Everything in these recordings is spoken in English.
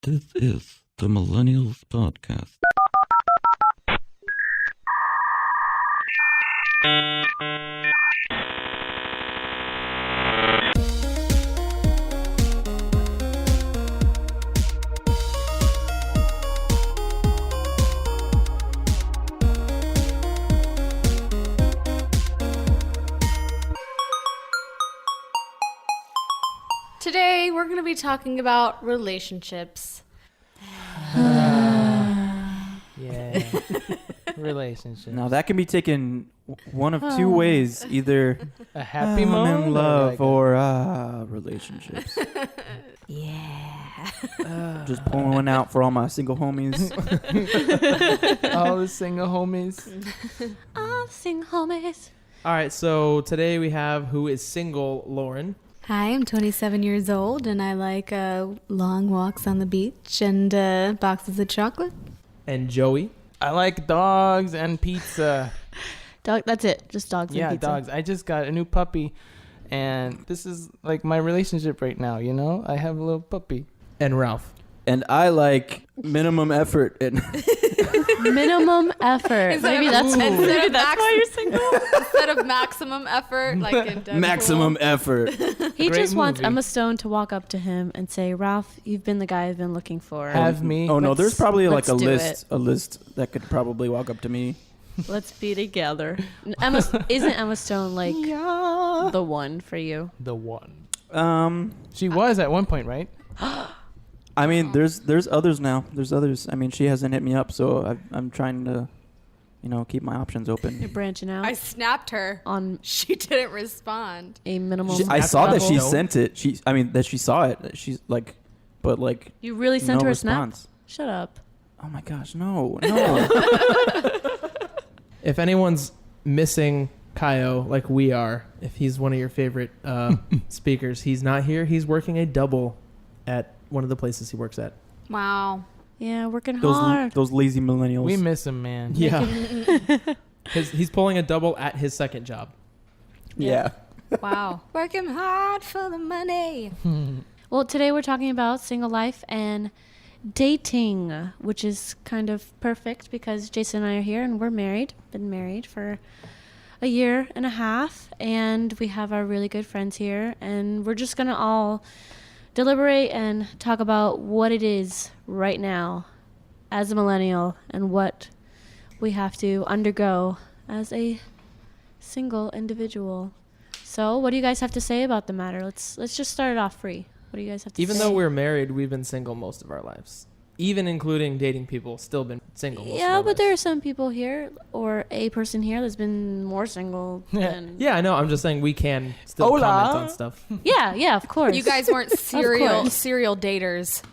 This is the Millennials Podcast. Today, we're going to be talking about relationships. Yeah. Relationship. Now that can be taken one of two ways: either A happy I'm moment in love, or or relationships. Yeah. Just pulling one out for all my single homies. all the single homies. All single homies. All right, so today we have who is single, Lauren. Hi, I'm 27 years old, and I like long walks on the beach and boxes of chocolate. And Joey. I like dogs and pizza. Dog. That's it. Just dogs Yeah, and pizza. dogs. I just got a new puppy, and this is like my relationship right now. You know, I have a little puppy. And Ralph. And I like minimum effort. And Minimum effort. Maybe that's why you're single. Instead of maximum effort, like in Deadpool. maximum effort. he Great just wants movie. Emma Stone to walk up to him and say, "Ralph, you've been the guy I've been looking for. Have me. Oh no, Let's- there's probably like a let's do list that could probably walk up to me. Let's be together." Isn't Emma Stone like the one for you? The one. Um, She was at one point, right? I mean, there's others now. There's others. I mean, she hasn't hit me up, so I'm trying to, keep my options You're open. branching out I snapped her. on She didn't respond. a minimum. I saw that she level. sent it. That she saw it. She's like, but like, You really sent no her a response. snap? Shut up. Oh my gosh, no. If anyone's missing Kaio like we are, if he's one of your favorite speakers, he's not here. He's working a double at one of the places he works at. Wow. Yeah, working hard. Those lazy millennials. We miss him, man. Yeah. He's pulling a double at his second job. Yeah. Wow. Working hard for the money. Well, today we're talking about single life and dating, which is kind of perfect because Jason and I are here and we're married. Been married for a year and a half, and we have our really good friends here, and we're just gonna all deliberate and talk about what it is right now as a millennial and what we have to undergo as a single individual. So, what do you guys have to say about the matter? Let's just start it off free. What do you guys have to Even say? though we're married, we've been single most of our lives. Even including dating people, still been single most of Yeah, our but there lives. are some people here, or a person here that's been more single than... Yeah, I know. I'm just saying we can still Hola. comment on stuff. Yeah, of course. You guys weren't serial course. daters.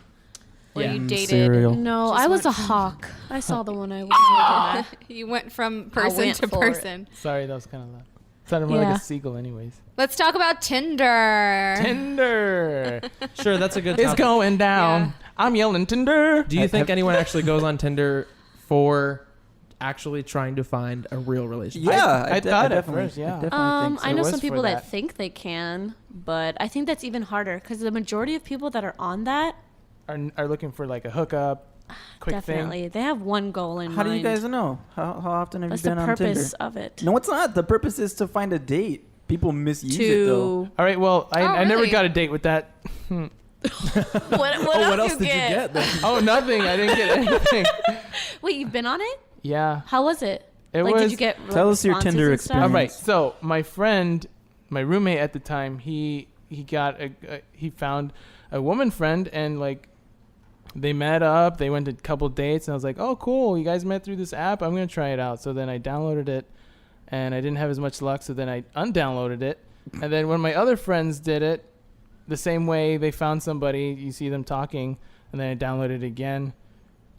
Where Yeah. you dated. Cereal. No, Just I was a went from- hawk. I saw the one I was You went from person went to for it. person. Sorry, that was kind of loud. Sounded more like Yeah. a seagull, anyways. Let's talk about Tinder. Tinder. Sure, that's a good It's topic. going down. Yeah. I'm yelling Tinder. Do you think anyone actually goes on Tinder for actually trying to find a real relationship? Yeah, I thought at definitely, first, yeah. I definitely think so. I know was some for people that that. think they can, but I think that's even harder because the majority of people that are on that, Are looking for like a hookup, quick definitely, they have one goal in How mind. do you guys know? How often have That's you the been on Tinder? purpose of it. No, it's not. The purpose is to find a date. People misuse it though. thing. All right, well, I never really? got a date with that. What else did you get then? Oh, nothing. I didn't get anything. Wait, you've been on it? Yeah. How was it? It like, was. did you get Tell us your responses Tinder and stuff? All experience. right. So my friend, my roommate at the time, he found a woman friend, and like they met up. They went to a couple dates, and I was like, oh, cool. You guys met through this app. I'm gonna try it out. So then I downloaded it, and I didn't have as much luck. So then I undownloaded it, and then when my other friends did it, the same way, they found somebody. You see them talking, and then I downloaded it again,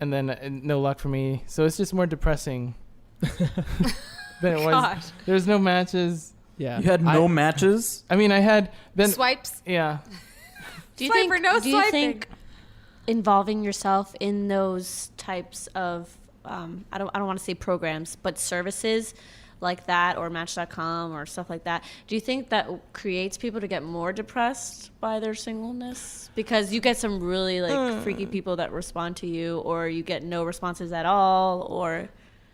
and then no luck for me. So it's just more depressing than it was. Gosh. There's no matches. Yeah. You had no matches? I mean, I had then. Swipes. Yeah. Do you Swipe think? or no do you swiping? think involving yourself in those types of I don't want to say programs, but services like that, or Match.com or stuff like that, do you think that creates people to get more depressed by their singleness? Because you get some really like freaky people that respond to you, or you get no responses at all, or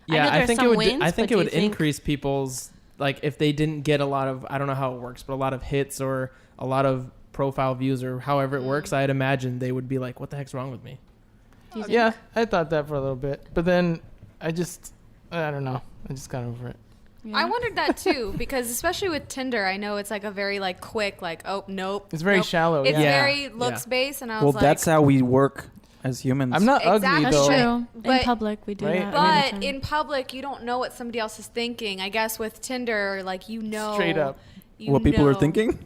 Yeah, I think it would. wins, I think but it do would you think- increase people's, like, if they didn't get a lot of, I don't know how it works, but a lot of hits or a lot of profile views or however it works. I'd imagine they would be like, "What the heck's wrong with me?" do you think? Yeah, I thought that for a little bit, but then I don't know. I just got over it. Yeah. I wondered that too, because especially with Tinder, I know it's like a very like quick, like, oh nope. It's very nope. shallow. It's Yeah. very looks based, and I Well, was like, that's how we work as humans. I'm not ugly Exactly. That's though. true. But- in public, we do Right? that. but all the time. in public, you don't know what somebody else is thinking. I guess with Tinder, like Straight up. you people are know- thinking.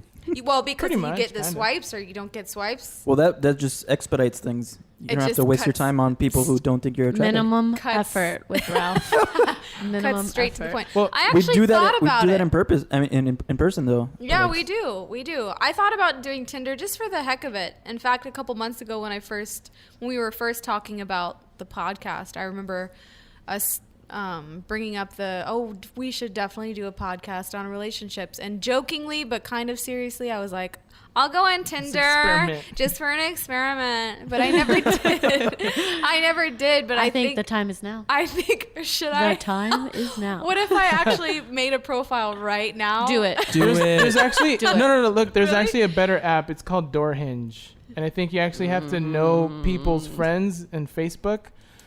Well, because Pretty you much, get the kinda. swipes or you don't get swipes. Well, that just expedites things. You It don't have just to waste your cuts- time on people who don't think you're attractive. Minimum Cuts- effort with Ralph. Minimum Cuts straight to the effort. point. Well, I We actually do that. thought We about do it. that in purpose. I mean, in person though. Yeah, Like, we do. We do. I thought about doing Tinder just for the heck of it. In fact, a couple months ago when we were first talking about the podcast, I remember us bringing up we should definitely do a podcast on relationships. And jokingly, but kind of seriously, I was like, I'll go on Tinder experiment. just for an experiment. But I never did. I never did. But I think the time is now. I think, should The I? time is now. What if I actually made a profile right now? Do it. There's actually Do it. no. Look, there's Really? actually a better app. It's called Doorhinge, and I think you actually have to know people's friends and Facebook,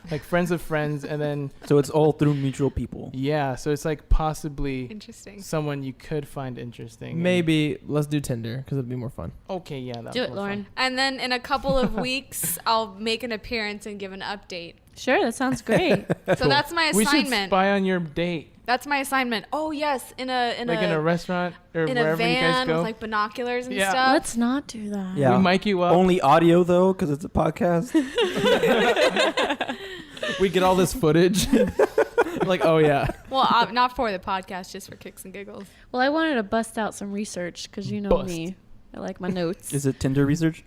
like friends of friends, and then So it's all through mutual people. yeah. So it's like possibly Interesting. someone you could find interesting. Maybe let's do Tinder because it'd be more fun. Okay, yeah. That's Do it, more Lauren. fun. And then in a couple of weeks, I'll make an appearance and give an update. Sure, that sounds great. So that's my We should assignment. spy on your date, That's my assignment. Oh yes, in a like in a restaurant or in a wherever you guys van go. with like binoculars and Yeah. stuff. Let's not do that. Yeah. We mic you up. Only audio though, because it's a podcast. We get all this footage. Like, oh yeah. Well, not for the podcast, just for kicks and giggles. Well, I wanted to bust out some research because you know Bust. me. I like my notes. Is it Tinder research?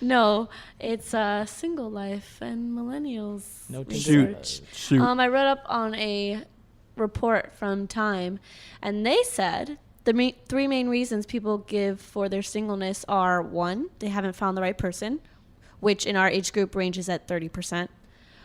No, it's single life and millennials No Tinder. research. Shoot. I read up on a report from Time, and they said the three main reasons people give for their singleness are: one, they haven't found the right person, which in our age group ranges at 30%.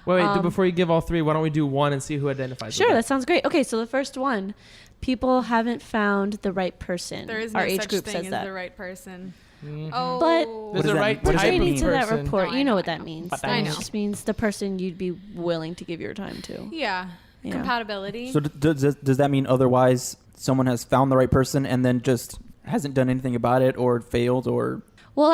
Wait, before you give all three, why don't we do one and see who identifies? Sure, with that sounds great. Okay, so the first one, people haven't found the right person. There is our no age such group thing says as that. the right person. Mhm. Oh, But- What There's does a that right mean? What does type that of Reading mean? to that person. report, No, I you know know, what I that know. means. But That I know. just means the person you'd be willing to give your time to. yeah. Yeah. Compatibility. So does that mean otherwise someone has found the right person and then just hasn't done anything about it or failed or? Well,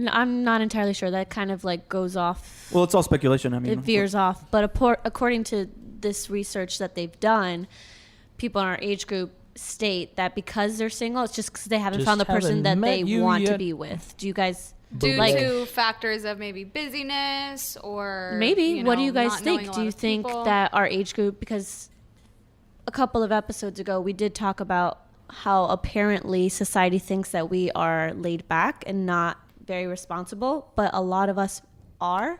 I'm not entirely sure. That kind of like goes off. Well, it's all speculation. I mean, It veers off. But according to this research that they've done, people in our age group state that because they're single, it's just because they haven't Just found the person haven't that they met you want to yet. be with. Do you guys Due like- to factors of maybe busyness or maybe? What do you guys not knowing think? a Do lot you of think people? that our age group, because a couple of episodes ago we did talk about how apparently society thinks that we are laid back and not very responsible, but a lot of us are.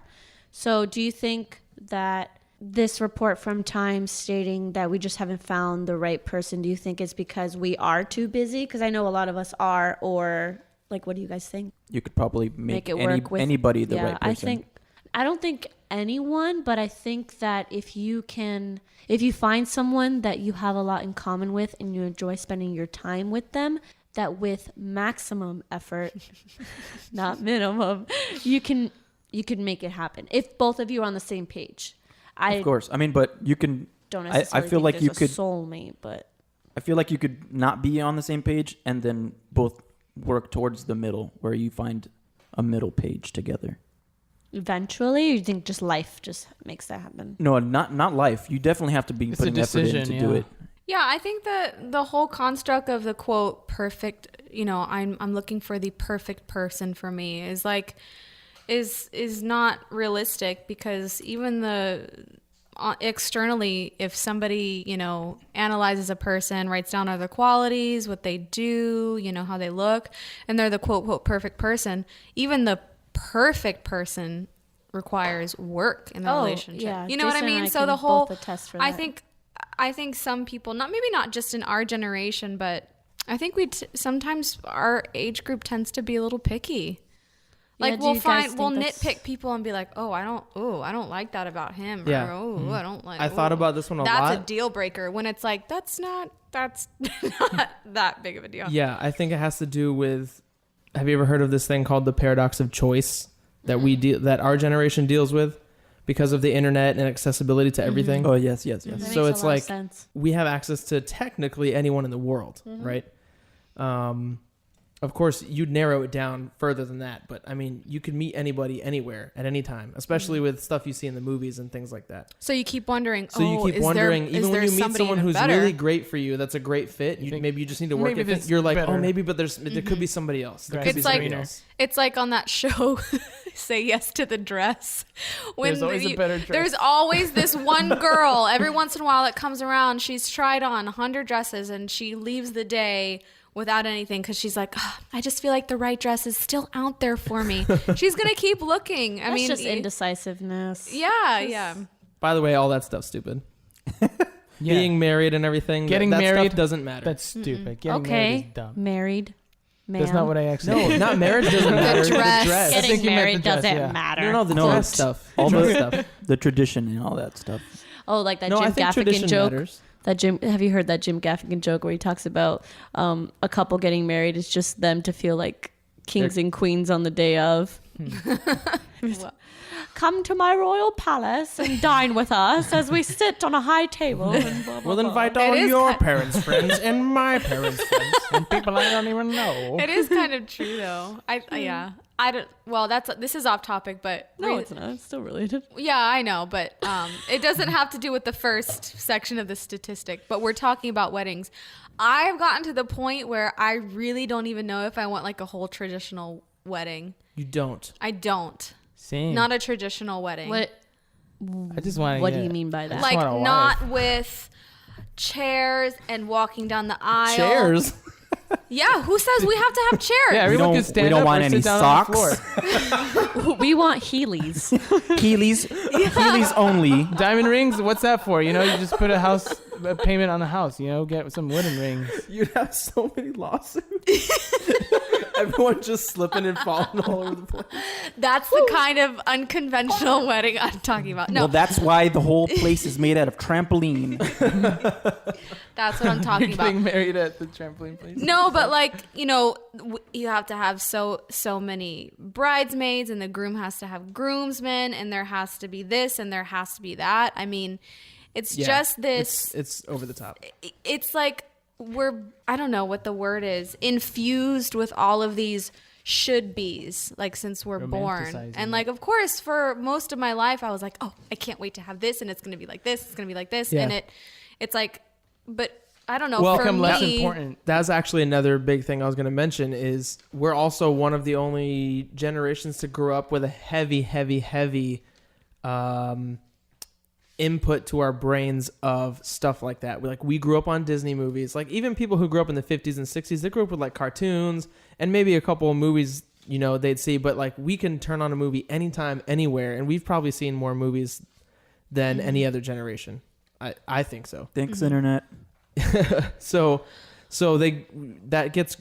So do you think that this report from Time stating that we just haven't found the right person, do you think it's because we are too busy? Because I know a lot of us are, or like, what do you guys think? you could probably make it work with anybody the right person. I don't think anyone, but I think that if you find someone that you have a lot in common with and you enjoy spending your time with them, that with maximum effort, not minimum, you can make it happen. If both of you are on the same page. I Of course. I mean, but you can. don't I necessarily feel think like there's you a could. soulmate, but I feel like you could not be on the same page and then both work towards the middle, where you find a middle page together. eventually, you think just life just makes that happen? No, not life. You definitely have to be It's a putting effort in decision, to do yeah. it. Yeah, I think that the whole construct of the quote perfect, I'm looking for the perfect person for me is like is not realistic, because even externally, if somebody, analyzes a person, writes down other qualities, what they do, how they look, and they're the quote perfect person, even the perfect person requires work in the relationship. Yeah, You know what I Jason and mean? I So can the whole both attest for I that. think I think some people, maybe not just in our generation, but I think sometimes our age group tends to be a little picky. Like we'll nitpick people and be like, oh, I don't like that about him. Yeah. Or, I don't like. I thought about this one a lot. That's a deal breaker. When it's like that's not that big of a deal. Yeah, I think it has to do with. Have you ever heard of this thing called the paradox of choice that that our generation deals with because of the internet and accessibility to everything? Oh yes. That So makes it's a lot of like sense. we have access to technically anyone in the world, right? Of course, you'd narrow it down further than that, but I mean, you could meet anybody anywhere at any time, especially with stuff you see in the movies and things like that. So you keep wondering. So you keep wondering, even when you meet someone who's really great for you, that's a great fit. Maybe you just need to work at it. You're like, oh, maybe, but there could be somebody else. It's like on that show, Say Yes to the Dress. There's always a better dress. There's always this one girl. Every once in a while, that comes around. She's tried on 100 dresses, and she leaves the day without anything because she's like, oh, I just feel like the right dress is still out there for me. She's gonna keep looking. That's just indecisiveness. Yeah. By the way, all that stuff's stupid. Being married and everything. Getting that married stuff doesn't matter. That's stupid. Getting married is dumb. Married. Man. That's not what I actually. No, not marriage doesn't matter. The dress. Getting married doesn't matter. No, the dress stuff. All the the stuff. The tradition and all that stuff. Oh, like that No, I Jim think Gaffigan tradition joke. matters. Have you heard that Jim Gaffigan joke where he talks about a couple getting married? It's just them to feel like kings and queens on the day of. Come to my royal palace and dine with us as we sit on a high table. And blah, blah, We'll blah. invite all your parents' friends and my parents' friends and people I don't even know. It is kind of true though. I don't. Well, this is off topic, but No, it's not. It's still related. Yeah, I know, but it doesn't have to do with the first section of the statistic. But we're talking about weddings. I've gotten to the point where I really don't even know if I want like a whole traditional wedding. You don't. I don't. Same. Not a traditional wedding. What? I just want. What do you mean by that? Like want a not wife. with chairs and walking down the aisle. Chairs. Yeah, who says we have to have chairs? Yeah, everyone can stand we don't up want or any sit down socks. on the floor. We want Heelys. Heelys only. Diamond rings. What's that for? You just put a payment on the house. Get some wooden rings. You'd have so many lawsuits. Everyone just slipping and falling all over the place. That's the kind of unconventional wedding I'm talking about. No, Well, that's why the whole place is made out of trampoline. that's what I'm talking You're about. getting married at the trampoline place. No, but like, you have to have so many bridesmaids and the groom has to have groomsmen and there has to be this and there has to be that. I mean, it's just this. It's over the top. It's like I don't know what the word is, infused with all of these should be's, like since we're born. Romanticizing And like, of course, for most of my life, I was like, oh, I can't wait to have this and it's going to be like this. It's going to be like this. Yeah. And it's like, but I don't know. Well, for Become less me, important. That's actually another big thing I was going to mention is we're also one of the only generations to grow up with a heavy input to our brains of stuff like that. We grew up on Disney movies. Like even people who grew up in the 50s and 60s, they grew up with like cartoons and maybe a couple of movies, they'd see. But like we can turn on a movie anytime, anywhere. And we've probably seen more movies than any other generation. I think so. Thanks, Internet. So that gets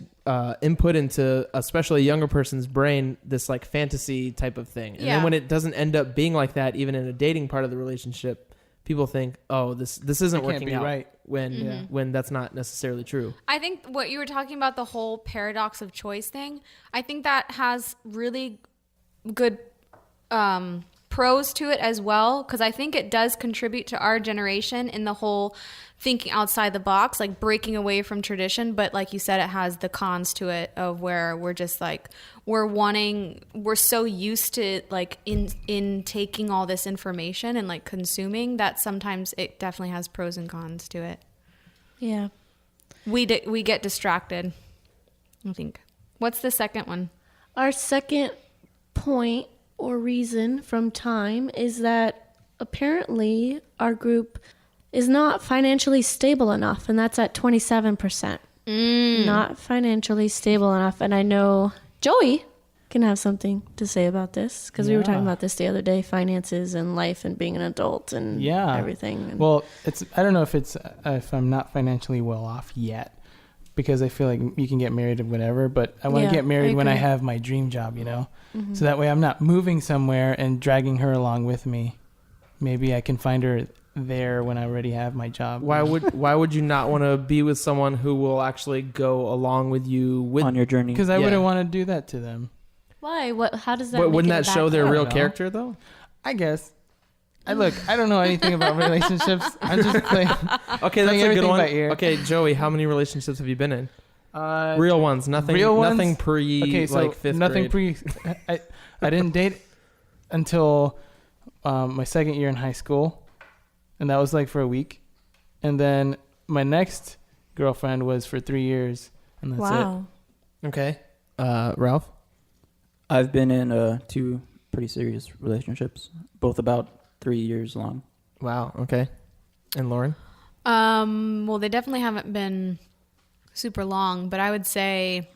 input into especially a younger person's brain, this like fantasy type of thing. And then when it doesn't end up being like that, even in a dating part of the relationship, people think, oh, this isn't working out right. when that's not necessarily true. I think what you were talking about, the whole paradox of choice thing, I think that has really good pros to it as well, because I think it does contribute to our generation in the whole thinking outside the box, like breaking away from tradition. But like you said, it has the cons to it of where we're just like we're so used to like in taking all this information and like consuming that sometimes it definitely has pros and cons to it. Yeah. We get distracted, I think. What's the second one? Our second point or reason from time is that apparently our group is not financially stable enough, and that's at 27%. Not financially stable enough. And I know Joey can have something to say about this because we were talking Yeah. about this the other day, finances and life and being an adult and everything. And Well, I don't know if I'm not financially well off yet, because I feel like you can get married or whatever, but I want to Yeah, get married I when I agree. have my dream job, Mhm. So that way I'm not moving somewhere and dragging her along with me. Maybe I can find her there when I already have my job. Why would you not want to be with someone who will actually go along with you with on your journey. Because I Yeah. wouldn't want to do that to them. Why? What? How does that? But make wouldn't it a that bad show their thing? I real don't know. character though? I guess. I don't know anything about relationships. I'm just playing. Okay, that's Playing a good everything one. by ear. Okay, Joey, how many relationships have you been in? Uh, Real ones, nothing. real ones? Nothing pre okay, so like fifth nothing grade. I didn't date until my second year in high school, and that was like for a week, and then my next girlfriend was for 3 years, and that's Wow. Okay, Ralph. I've been in 2 pretty serious relationships, both about 3 years long. Wow. Okay, and Lauren. Well, they definitely haven't been super long, but I would say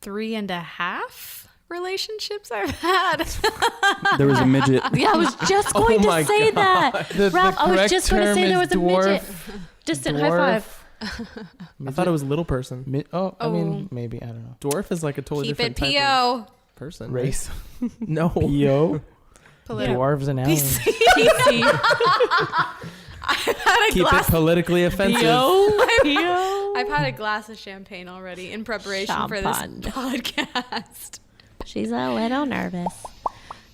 3.5 relationships I've had. There was a midget. Yeah, I was just going my to say that. it. The Ralph, I was correct just going to term say there is was a midget. Distant high dwarf. five. I thought it was little person. I mean, maybe, I don't know. Dwarf is like a totally Keep it different type of PO. person. right? Race. No. Yo. Political. Dwarves and aliens. PC. I've had a Keep it glass. politically offensive. I've had a glass of champagne already in preparation for this Champagne. podcast. She's a little nervous.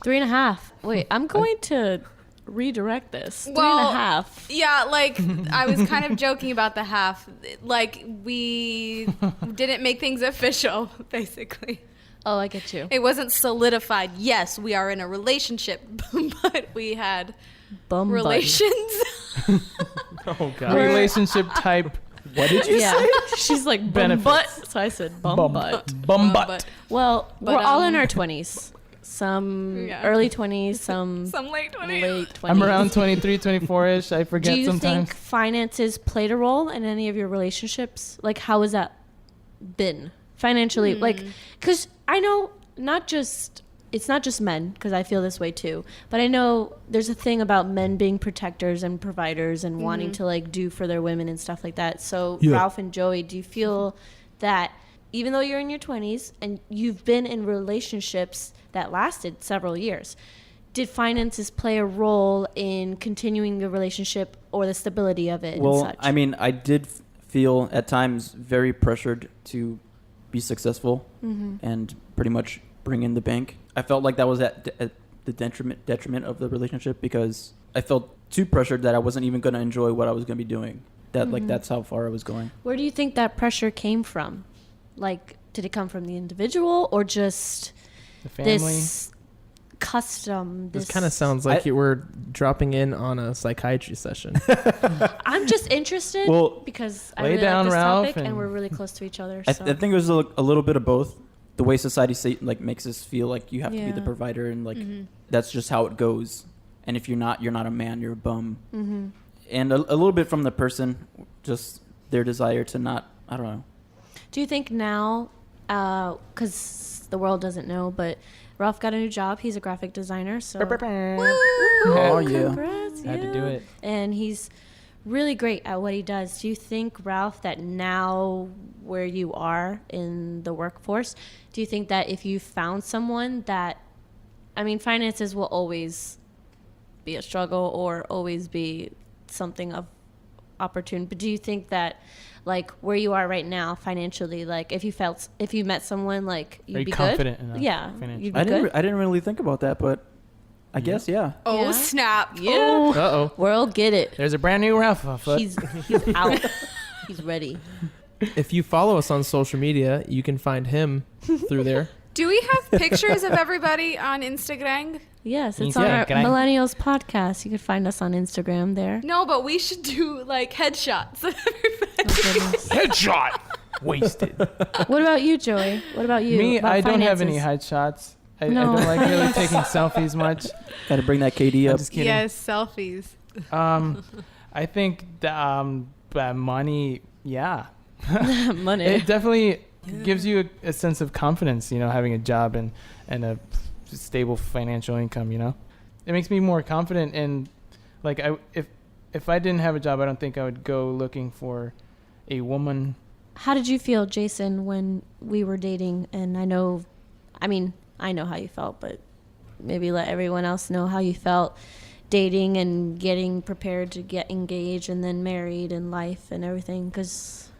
3.5. Wait, I'm going to redirect this. Well, 3.5. Yeah, like I was kind of joking about the half. Like we didn't make things official, basically. Oh, I get you. It wasn't solidified. Yes, we are in a relationship, but we had Bum button. relations. Oh god. Relationship type. What did you Yeah, she's like bum Benefits. butt. So I said bum butt. Bum butt. But Well, But, we're all in um, our 20s. Some Yeah. early 20s, some some late 20s. late 20s. I'm around 23, 24-ish. I forget Do you sometimes. think finances played a role in any of your relationships? Like, how has that been financially? Like, because I know it's not just men, because I feel this way too, but I know there's a thing about men being protectors and providers and wanting to like do for their women and stuff like that. So Yeah. Ralph and Joey, do you feel that even though you're in your 20s and you've been in relationships that lasted several years, did finances play a role in continuing the relationship or the stability of it and Well, such? I mean, I did feel at times very pressured to be successful and pretty much bring in the bank. I felt like that was at the detriment of the relationship because I felt too pressured that I wasn't even going to enjoy what I was going to be doing. That like that's how far I was going. Where do you think that pressure came from? Like, did it come from the individual or just The family. this custom? This kind of sounds like you were dropping in on a psychiatry session. I'm just interested Well, because I lay really down, like this Ralph, topic and and- we're really close to each other. I So. think it was a little bit of both. The way society makes us feel like you have to be the Yeah. provider and like that's just how it goes. And if you're not a man, you're a bum. Mm-hmm. And a little bit from the person, just their desire to not, I don't know. Do you think now, because the world doesn't know, but Ralph got a new job. He's a graphic designer. So Oh, yeah. congrats, Had to do it. And he's really great at what he does. Do you think, Ralph, that now where you are in the workforce, do you think that if you found someone that, I mean, finances will always be a struggle or always be something of opportunity, but do you think that, like, where you are right now financially, like, if you met someone, like, you'd Are you be confident good? enough Yeah, financially? you'd be I good. didn't really think about that, but I guess yeah. Oh, Yeah. snap. Yeah. Oh. Uh-oh. World, get it. There's a brand new Ralph afoot. He's out. He's ready. If you follow us on social media, you can find him through there. Do we have pictures of everybody on Instagram? Yes, it's on our Instagram. Millennials Podcast. You can find us on Instagram there. No, but we should do like headshots of everybody. Oh, goodness. Headshot. Wasted. What about you, Joey? What about you? Me, About I don't have any finances? headshots. I No. don't like really taking selfies much. Got to bring that KD I'm up. just kidding. Yes, selfies. I think money, yeah. Money. It definitely gives you a sense of confidence, having a job and a stable financial income, It makes me more confident, and like if I didn't have a job, I don't think I would go looking for a woman. How did you feel, Jason, when we were dating? And I know how you felt, but maybe let everyone else know how you felt dating and getting prepared to get engaged and then married and life and everything, because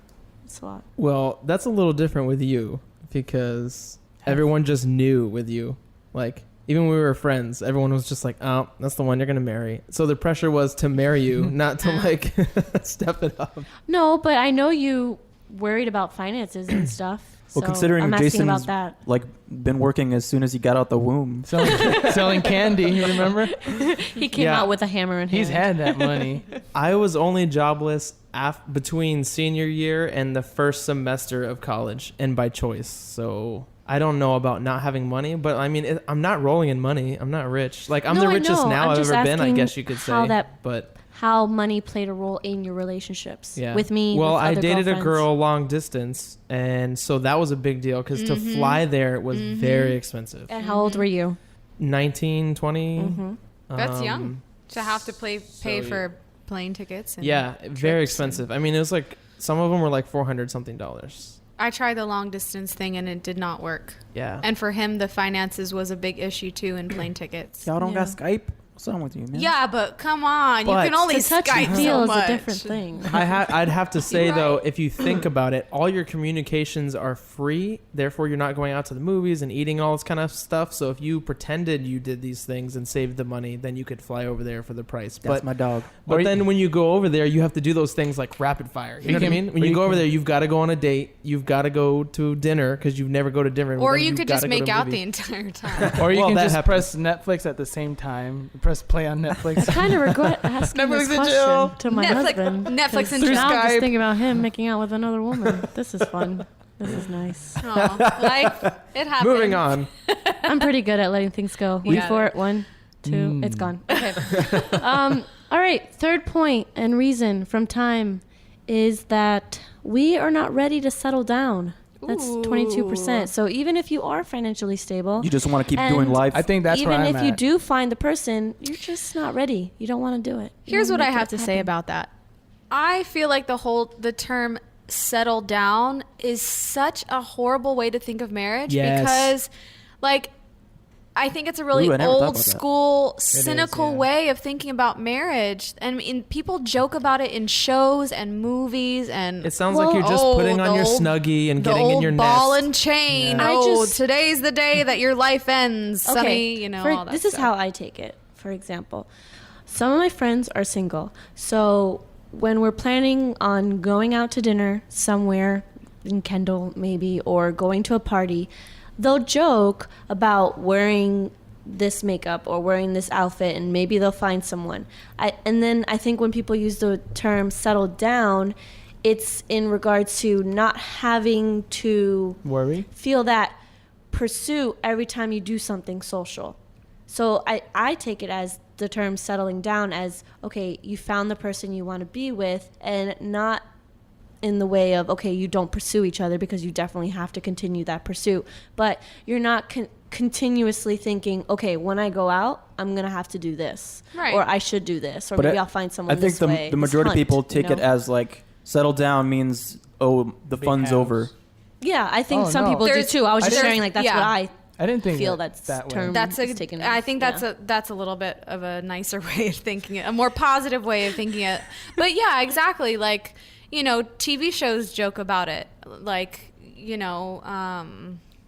it's a lot. Well, that's a little different with you because everyone just knew with you. Like, even when we were friends, everyone was just like, oh, that's the one you're going to marry. So the pressure was to marry you, not to like step it up. No, but I know you worried about finances and stuff. Well, so considering I'm asking Jason's about that. like been working as soon as he got out the womb. Selling candy, you remember? He came out with a hammer in hand. He's had that money. I was only jobless between senior year and the first semester of college, and by choice. So I don't know about not having money, but I mean, I'm not rolling in money. I'm not rich. Like, I'm the richest now I've ever been, I guess you could say. How money played a role in your relationships with me. Well, with I other dated girlfriends. a girl long distance, and so that was a big deal because to fly there was very expensive. And how old were you? 19, 20. That's young to have to pay for plane tickets. And very expensive. I mean, it was like some of them were like $400 something. I tried the long distance thing and it did not work. Yeah. And for him, the finances was a big issue too in plane tickets. Y'all don't got Skype? What's wrong with you, man? Yeah, but come on. But you can only to touch Skype and feel so is much. a different thing. I'd have to say, Right. though, if you think about it, all your communications are free. Therefore, you're not going out to the movies and eating all this kind of stuff. So if you pretended you did these things and saved the money, then you could fly over there for the price. That's my dog. But then when you go over there, you have to do those things like rapid fire. You know what I mean? When you go over there, you've got to go on a date. You've got to go to dinner because you never go to dinner. Or you could just make out the entire time. Or you Well, can that just happens. press Netflix at the same time. Press play on Netflix. I kind of regret asking this Netflix and chill. question to my husband. Netflix and Through Now I'm just Skype. thinking about him making out with another woman. This is fun. This is nice. Oh, life, it happens. Moving on. I'm pretty good at letting things go. Wait Yeah. for it. 1, 2, it's gone. Okay. All right. Third point and reason from time is that we are not ready to settle down. That's 22%. So even if you are financially stable, You just want to keep And doing life. I think that's even where I'm if you at. do find the person, you're just not ready. You don't want to do it. You Here's don't what I make have it to say happen. about that. I feel like the term settle down is such a horrible way to think of marriage Yes. because like I think it's a really Ooh, I never thought old about that. school, cynical yeah. way of thinking about marriage. And people joke about it in shows and movies and It sounds like you're just putting on your Snuggie and the getting in old your ball nest. and chain. Yeah. Oh, today's the day that your life ends. Sunny, all that this is stuff. how I take it. For example, some of my friends are single. So when we're planning on going out to dinner somewhere in Kendall maybe, or going to a party, they'll joke about wearing this makeup or wearing this outfit, and maybe they'll find someone. And then I think when people use the term settle down, it's in regards to not having to Worry. feel that pursuit every time you do something social. So I take it as the term settling down as, okay, you found the person you want to be with, and not in the way of, okay, you don't pursue each other because you definitely have to continue that pursuit. But you're not continuously thinking, okay, when I go out, I'm going to have to do this. Right. Or I should do this. Or But maybe I'll find someone I think this way. the this majority of hunt, people you take it know? as like settle down means, oh, the Big fun's house. over. Yeah, I think Oh, some no. people do There's- too. I was just there's- sharing, like, that's yeah. what I I didn't think feel that's that's that way. term. That's is taken I as, think yeah. that's a little bit of a nicer way of thinking it, a more positive way of thinking it. But yeah, exactly. Like, TV shows joke about it. Like,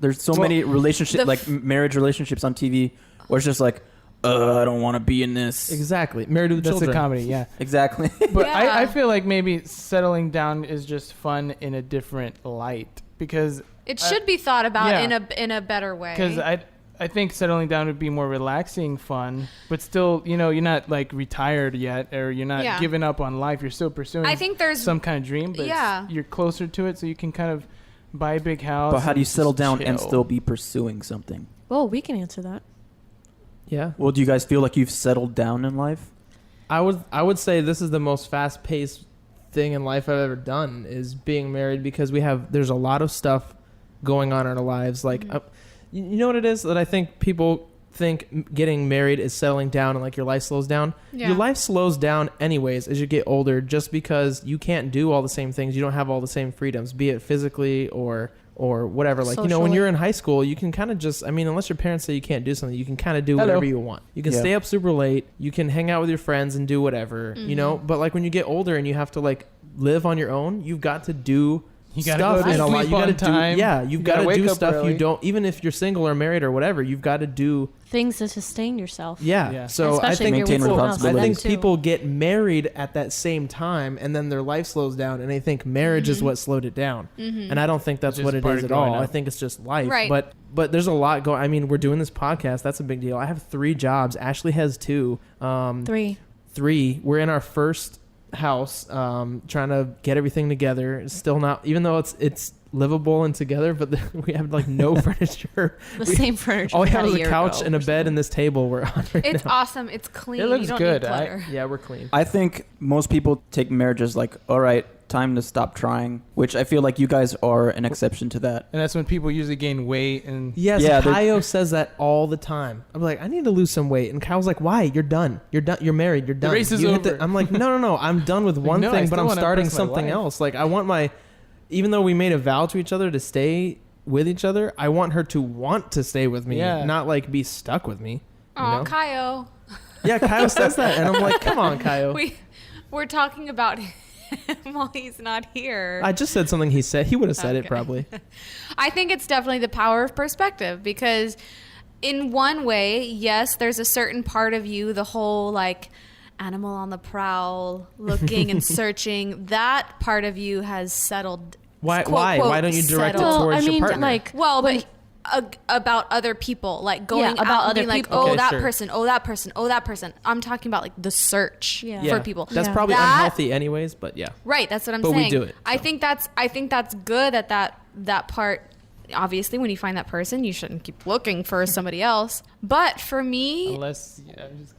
There's so many marriage relationships on TV where it's just like, I don't want to be in this. Exactly. Married with That's Children. a comedy, yeah. Exactly. But Yeah. I feel like maybe settling down is just fun in a different light because it should be thought about yeah. in a better way. Because I think settling down would be more relaxing fun, but still, you're not like retired yet, or you're not Yeah. giving up on life. You're still pursuing I think there's some kind of dream, but Yeah. you're closer to it, so you can kind of buy a big house. But how do you and settle just down and chill. still be pursuing something? Well, we can answer that. Yeah. Well, do you guys feel like you've settled down in life? I would say this is the most fast-paced thing in life I've ever done is being married because there's a lot of stuff going on in our lives. Like, you know what it is that I think people think getting married is settling down and like your life slows down. Yeah. Your life slows down anyways as you get older, just because you can't do all the same things. You don't have all the same freedoms, be it physically or whatever. Like, you know, when Socially. you're in high school, you can kind of just, I mean, unless your parents say you can't do something, you can kind of do Hello. whatever you want. You can Yeah. stay up super late. You can hang out with your friends and do whatever, you know? But like when you get older and you have to like live on your own, you've got to do You gotta stuff go to in a lot. sleep You gotta on time. do, yeah, you've You got gotta to wake do up stuff early. you don't, even if you're single or married or whatever, you've got to do, Things to sustain yourself. yeah. Yeah. So I Especially think if you're Maintain with someone else, responsibility. I think too. people get married at that same time and then their life slows down and they think marriage is what slowed it down. And I don't think that's It's what just it part is of at all. growing I up. think it's just life. Right. But there's a lot going. I mean, we're doing this podcast. That's a big deal. I have 3 jobs. Ashley has 2. 3. 3. We're in our first house, trying to get everything together. It's still not, even though it's livable and together, but we have like no furniture. The same furniture. All we we have had is a a year couch ago and a or bed something. and this table we're on right It's now. awesome. It's clean. It looks you don't good. Need clutter. Yeah, we're clean. I think most people take marriage as like, all right, time to stop trying, which I feel like you guys are an exception to that. And that's when people usually gain weight and Yes, Yeah, they're- Kyle says that all the time. I'm like, I need to lose some weight, and Kyle's like, why? You're done. You're done. You're married. You're done. race is You hit over. I'm like, no. I'm done with one No, I thing, but still I'm wanna starting impress my something wife. else. Like, I want my, even though we made a vow to each other to stay with each other, I want her to want to stay with me, Yeah. not like be stuck with me. You Oh, know? Kyle. Yeah, Kyle says that, and I'm like, come on, Kyle. We're talking about him while he's not here. I just said something he said. He would have said it Okay. probably. I think it's definitely the power of perspective, because in one way, yes, there's a certain part of you, the whole like animal on the prowl, looking and searching, that part of you has settled. Why? quote, Why? quote, Why don't you direct it settled. Well, towards I your mean, partner? like, Well, but about other people, like going about out and other being like, people. oh, Okay, that sure. person, oh, that person, oh, that person. I'm talking about like the search Yeah. yeah, for people. That's Yeah. probably That- unhealthy, anyways. But yeah. Right, that's what I'm But we saying. do it, I so. think that's good that part. Obviously, when you find that person, you shouldn't keep looking for somebody else. But for me, unless I'm just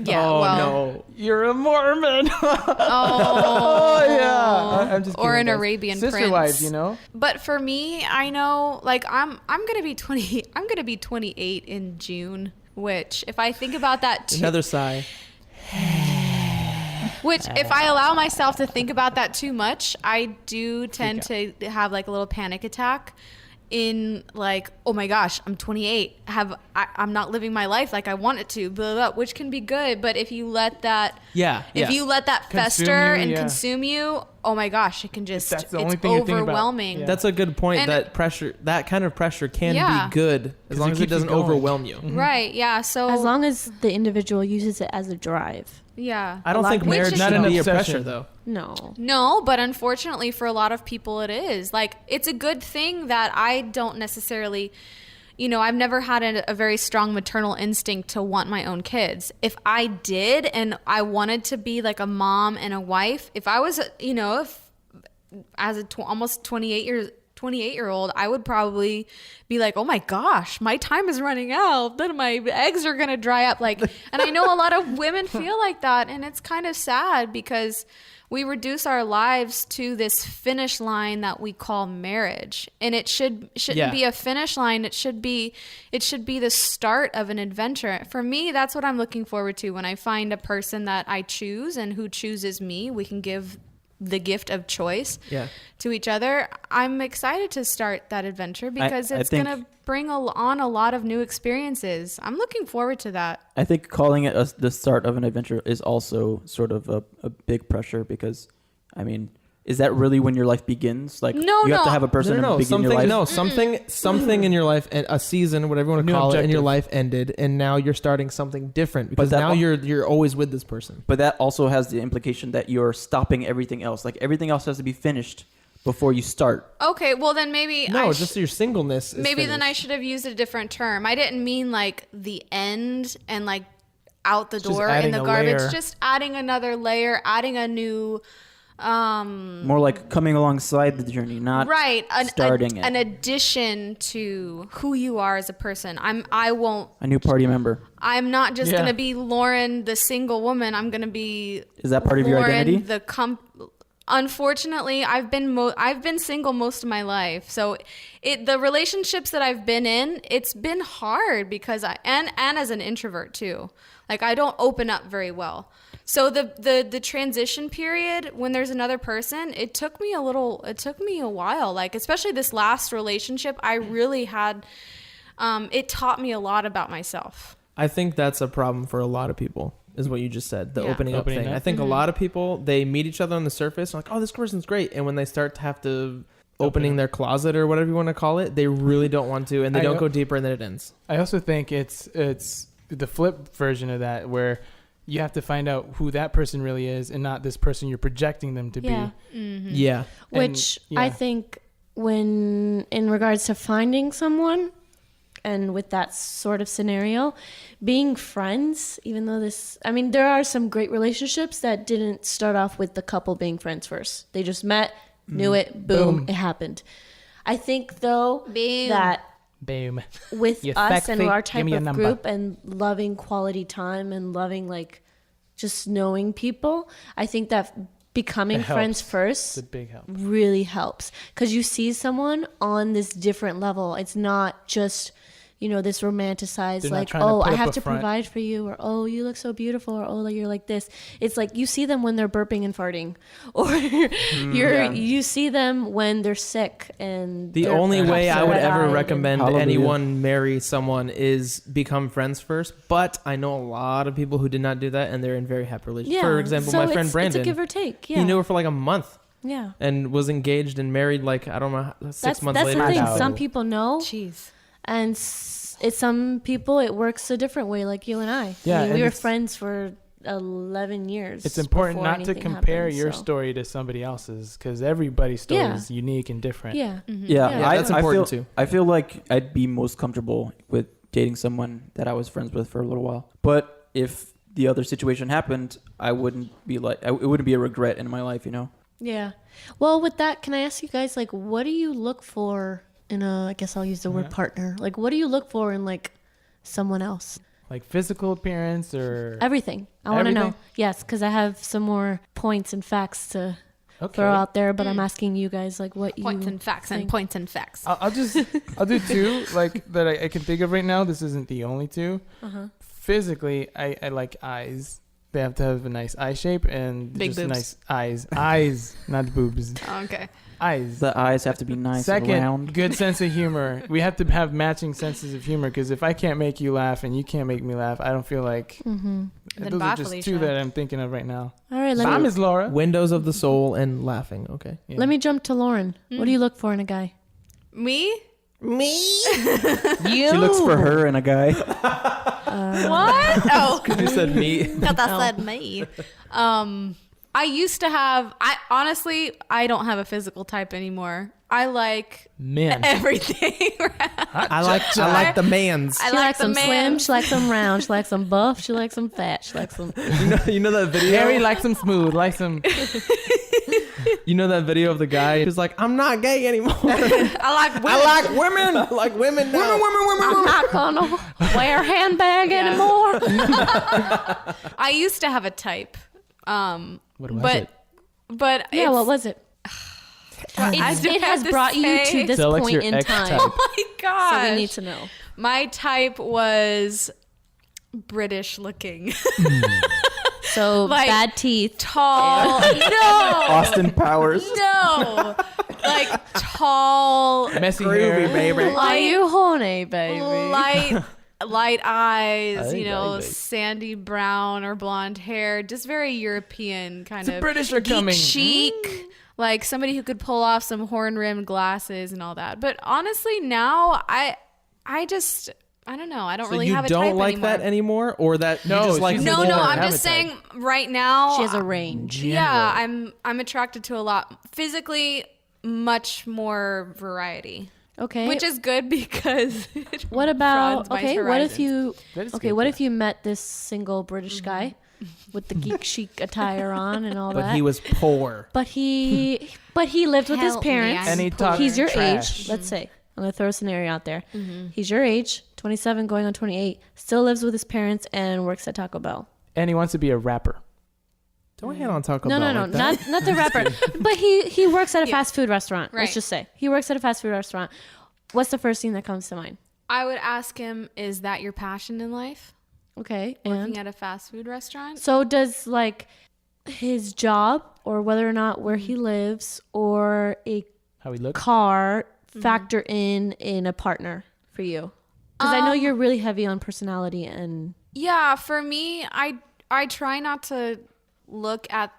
yeah, oh well, no. you're a Mormon. oh, yeah, I'm just or kidding, an guys. Arabian Sister prince. wives, you know. But for me, I know, like I'm gonna be 20. I'm gonna be 28 in June. Which, if I think about that, Another sigh. which if I allow myself to think about that too much, I do tend to have like a little panic attack. In like, oh my gosh, I'm 28. I'm not living my life like I want it to, blah, blah, blah, which can be good. But if you let that, Yeah. if you let that Consume fester you, and yeah. consume you, oh my gosh, it can just, That's it's the only thing you think about. overwhelming. Yeah. That's a good point. And- That pressure, that kind of pressure, can Yeah. be good as 'Cause long it as it keeps you doesn't going. overwhelm you. Right? Yeah. So As long as the individual uses it as a drive. yeah. I don't think Which marriage is- should Not an be a obsession. pressure, though. No. No, but unfortunately for a lot of people it is. Like, it's a good thing that I don't necessarily, I've never had a very strong maternal instinct to want my own kids. If I did and I wanted to be like a mom and a wife, if I was, if as a almost 28-year-old, I would probably be like, oh my gosh, my time is running out. Then my eggs are going to dry up. Like, and I know a lot of women feel like that. And it's kind of sad because we reduce our lives to this finish line that we call marriage. And it shouldn't Yeah. be a finish line. It should be the start of an adventure. For me, that's what I'm looking forward to when I find a person that I choose and who chooses me. We can give the gift of choice Yeah. to each other. I'm excited to start that adventure because I it's think- going to bring on a lot of new experiences. I'm looking forward to that. I think calling it the start of an adventure is also sort of a big pressure because, I mean, is that really when your life begins? Like, No, you have to no. have a person No, to begin your life. something in your life, and a season, whatever you want to New call it, in your objective. life ended, and now you're starting something different because that now al- you're always with this person. But that also has the implication that you're stopping everything else. Like, everything else has to be finished before you start. Okay, well then maybe No, just your singleness. Is maybe then I finished. should have used a different term. I didn't mean like the end and like out the It's just door in adding the a garbage. layer. Just adding another layer, adding a new More like coming alongside the journey, not right starting it. an addition to who you are as a person. I won't A new party member. I'm not just Yeah. gonna be Lauren, the single woman. I'm gonna be Is that part of your Lauren, identity? The unfortunately, I've been single most of my life. So the relationships that I've been in, it's been hard because and as an introvert too. Like I don't open up very well. So the transition period when there's another person, it took me a while. Like especially this last relationship, I really had it taught me a lot about myself. I think that's a problem for a lot of people, is what you just said, the opening up thing. I think a lot of people, they meet each other on the surface, like, oh, this person's great. And when they start to have to opening their closet or whatever you want to call it, they really don't want to, and they don't go deeper, and then it ends. I also think it's the flip version of that, where you have to find out who that person really is and not this person you're projecting them to be. Mm-hmm. Yeah. Which I think when in regards to finding someone and with that sort of scenario, being friends, even though there are some great relationships that didn't start off with the couple being friends first. They just met, knew it, boom, it happened. I think though that with us and our type of group and loving quality time and loving like just knowing people, I think that becoming friends first really helps, because you see someone on this different level. It's not just this romanticized like, oh, I have to provide for you, or oh, you look so beautiful, or oh, you're like this. It's like you see them when they're burping and farting, or you see them when they're sick. And the only way I would ever recommend anyone marry someone is become friends first. But I know a lot of people who did not do that, and they're in very happy relationships. For example, my friend Brandon, it's a give or take. Yeah, he knew her for like a month. Yeah, and was engaged and married like, I don't know, 6 months later. That's the thing. Some people know. Jeez. And some people, it works a different way, like you and I. Yeah, we were friends for 11 years. It's important not to compare your story to somebody else's, because everybody's story is unique and different. Yeah. Mm-hmm. That's important too. I feel like I'd be most comfortable with dating someone that I was friends with for a little while. But if the other situation happened, I wouldn't be like, it wouldn't be a regret in my life, Yeah. Well, with that, can I ask you guys, like, what do you look for in I guess I'll use the word partner. Like, what do you look for in like someone else? Like physical appearance or everything? I want to know. Yes, because I have some more points and facts to throw out there, but I'm asking you guys like what points you and facts think. and points and facts. I'll do two like that I can think of right now. This isn't the only two. Physically, I like eyes. They have to have a nice eye shape and big just boobs. Nice eyes, not boobs. Okay. Eyes. The eyes have to be nice. Second, and round. good sense of humor. We have to have matching senses of humor, because if I can't make you laugh and you can't make me laugh, I don't feel like. Those are just two that I'm thinking of right now. All right, Mom is Laura. Windows of the soul and laughing. Okay. Yeah. Let me jump to Lauren. What do you look for in a guy? Me? She looks for her in a guy. What? Oh, Because you said me. thought that said me. I used to have. I don't have a physical type anymore. I like Men. everything. I like the mans. She likes them slim. She likes them round. She likes them buff. She likes them fat. She likes them. You know that video? Harry likes them smooth. Likes them. You know that video of the guy who's like, I'm not gay anymore. I like women. I like women now. I'm not gonna wear a handbag anymore. I used to have a type. What was it? But Yeah, what was it? It has brought you to this So, like, point your in ex time. type. Oh my gosh. So we need to know. My type was British looking. So Like, bad teeth. Tall. No. Austin Powers. No. Like tall. Messy hair. baby. Are you horny, baby? Light eyes, Ay. sandy brown or blonde hair, just very European kind of. British are geek coming. chic, like somebody who could pull off some horn-rimmed glasses and all that. But honestly, now I don't know. I don't really have a type So you don't like anymore. that anymore, or that you No, just like she's No, People no. don't I'm have just a type. saying right now. She has a range. Yeah, I'm attracted to a lot physically, much more variety. Okay. Which is good because it What about broadens my okay? What if horizons. you That is okay? good, What yeah. if you met this single British guy with the geek chic attire on and all But that? he was poor. But he lived with his Help me, parents. And he talked He's your trash. age. Let's say I'm gonna throw a scenario out there. He's your age, 27 going on 28. Still lives with his parents and works at Taco Bell. And he wants to be a rapper. Don't hate on Taco No, Bell. no, like no, that. not the rapper. But he works at a Yeah. fast food restaurant. Right. Let's just say he works at a fast food restaurant. What's the first thing that comes to mind? I would ask him, is that your passion in life? Okay, Working and at a fast food restaurant? so does like his job or whether or not where he lives or a How he looks. car factor in a partner for you? Because I know you're really heavy on personality and Yeah, for me, I try not to look at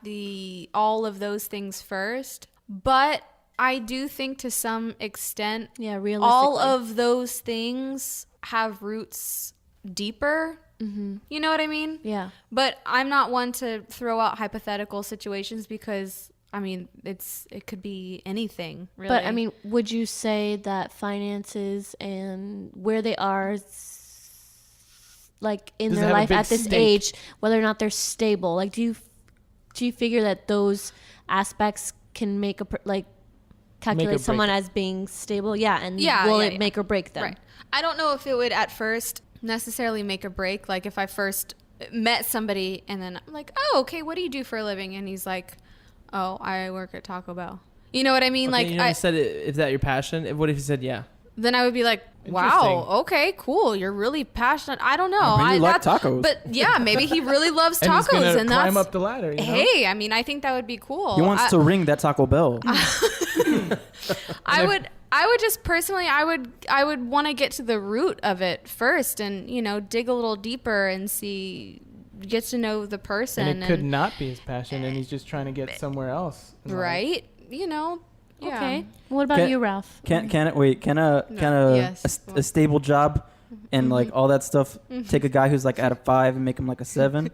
all of those things first, but I do think to some extent realistically. all of those things have roots deeper. Mm-hmm. You know what I mean? Yeah. But I'm not one to throw out hypothetical situations because I mean it could be anything really. But I mean, would you say that finances and where they are, like in Does it their have a life big at this stake? age, whether or not they're stable, like do you figure that those aspects can make calculate break someone it. as being stable? Yeah, and Yeah, will yeah, it yeah. make or break them? Right. I don't know if it would at first necessarily make or break. Like if I first met somebody and then I'm like, oh, okay, what do you do for a living? And he's like, oh, I work at Taco Bell. You know what I mean? Okay, Like you know, you said, is that your passion? What if you said, yeah? then I would be like, wow, Interesting. okay, cool. You're really passionate. I don't know. but you like that's- tacos. But yeah, maybe he really loves And he's tacos gonna and climb that's up the ladder. You know? Hey, I mean, I think that would be cool. He wants to ring that Taco Bell. I would just personally, I would want to get to the root of it first, and dig a little deeper and get to know the person. And it could not be his passion, and he's just trying to get somewhere else. in life. right? Yeah. Okay. What about Can- you, Ralph? Can a Yes. a stable job and like all that stuff take a guy who's like at a 5 and make him like a 7?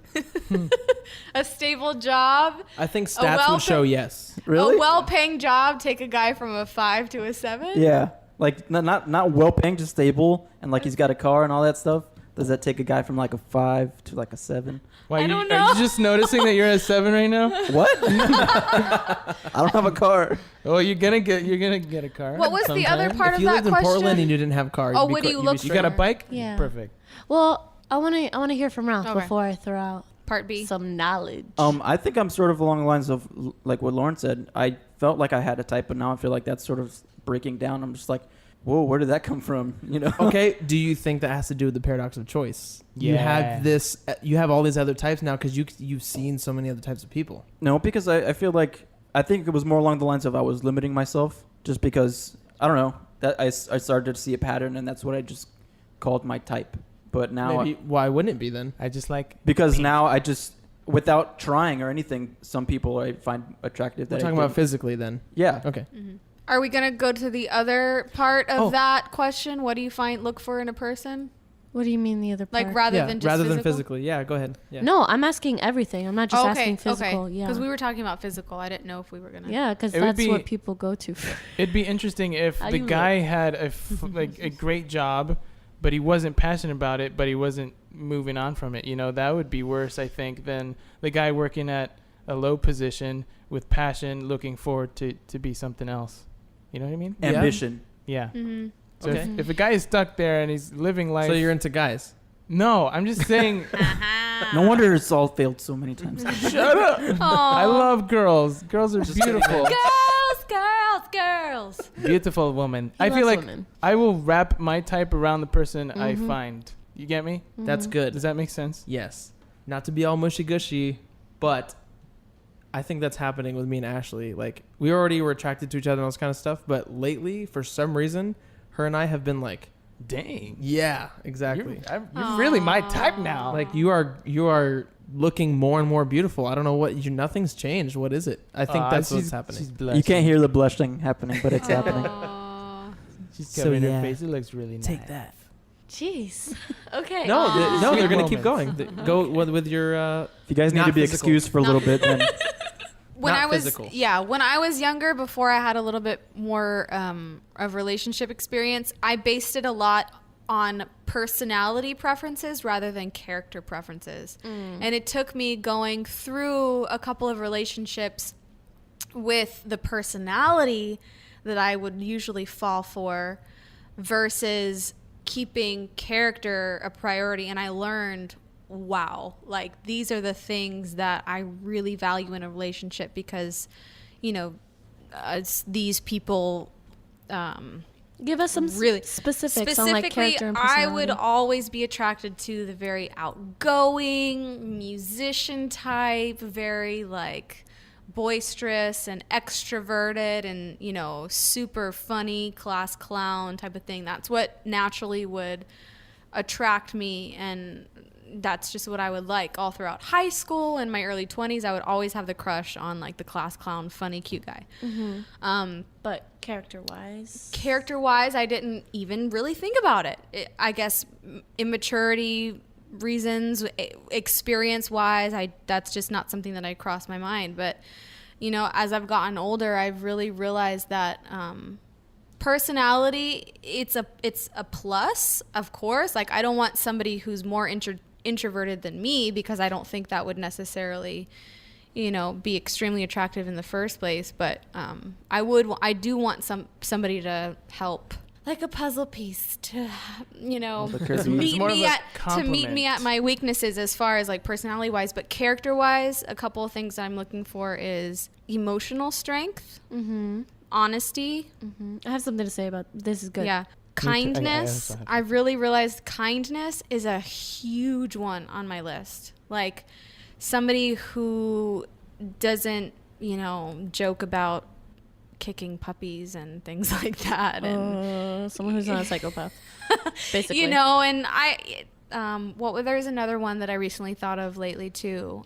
A stable job, I think stats well- would show yes. Really? a well-paying job, take a guy from a 5 to a 7. Yeah. Like not well paying, just stable, and like he's got a car and all that stuff. Does that take a guy from like a 5 to like a 7? Why, I don't Are know. you just noticing that you're at 7 right now? What? I don't have a car. Oh, you're gonna get a car. What was the other sometime. part If of you that lived in question? Portland and you didn't have a car, Oh, you'd be what do qu- you you'd be look You straight. got a bike? Yeah. Perfect. Well, I want to hear from Ralph Okay. before I throw out Part B. some knowledge. I think I'm sort of along the lines of like what Lauren said. I felt like I had a type, but now I feel like that's sort of breaking down. I'm just like, whoa, where did that come from? Okay, do you think that has to do with the paradox of choice? You Yeah. have all these other types now because you've seen so many other types of people. No, because I feel like I think it was more along the lines of I was limiting myself just because I don't know that I started to see a pattern and that's what I just called my type. But now Maybe why wouldn't it be then? I just like because now I just without trying or anything, some people I find attractive. We're That talking I about didn't- physically then. yeah. Okay. Are we gonna go to the other part of Oh. that question? What do you look for in a person? What do you mean the other part? Like rather yeah, than just rather physical? than physically. Yeah, go ahead. Yeah. No, I'm asking everything. I'm not just asking physical. Okay. Yeah. Because we were talking about physical. I didn't know if we were gonna. Yeah, because It would that's be- what people go to. it'd be interesting if How the you guy had a great job, but he wasn't passionate about it, but he wasn't moving on from it. That would be worse, I think, than the guy working at a low position with passion, looking forward to be something else. You know what I mean? Yeah. Ambition. Yeah. Mm-hmm. So Okay. if a guy is stuck there and he's living life, So you're into guys. no, I'm just saying. No wonder it's all failed so many times. Shut up. I love girls. Girls are beautiful. Girls. Beautiful woman. He I feel loves like women. I will wrap my type around the person I find. You get me? That's good. Does that make sense? Yes. Not to be all mushy gushy, but I think that's happening with me and Ashley. Like, we already were attracted to each other and all this kind of stuff, but lately, for some reason, her and I have been like, Dang. yeah, exactly. You're really my type now. Like, you are looking more and more beautiful. I don't know nothing's changed. What is it? I think that's what's happening. She's blushing. You can't hear the blushing happening, but it's happening. Aw. She's So, covering yeah. her face. It looks really nice. Take that. Jeez. Okay. No, Sweet they're gonna keep moments. going. Go with your. If you guys need Not to be physical. excused for a little bit, then When Not I was physical. when I was younger, before I had a little bit more of relationship experience, I based it a lot on personality preferences rather than character preferences. And it took me going through a couple of relationships with the personality that I would usually fall for versus keeping character a priority. And I learned wow, like these are the things that I really value in a relationship, because, you know, these people, Give us some really specifics on like character and I personality. would always be attracted to the very outgoing musician type, very like boisterous and extroverted and, you know, super funny class clown type of thing. That's what naturally would attract me, and that's just what I would like. All throughout high school and my early 20s, I would always have the crush on like the class clown, funny, cute guy. But character-wise, I didn't even really think about it. I guess immaturity reasons, experience-wise, that's just not something that I crossed my mind. But, you know, as I've gotten older, I've really realized that personality, it's a plus, of course. Like, I don't want somebody who's more introverted than me, because I don't think that would necessarily, you know, be extremely attractive in the first place. But I do want somebody to help, like a puzzle piece, to, you know, meet me at my weaknesses as far as like personality wise. But character wise, a couple of things I'm looking for is emotional strength, honesty. I have something to say about this. Is good. Yeah. Kindness. I really realized kindness is a huge one on my list. Like somebody who doesn't, you know, joke about kicking puppies and things like that. And someone who's not a psychopath, basically. You know, and there's another one that I recently thought of lately too.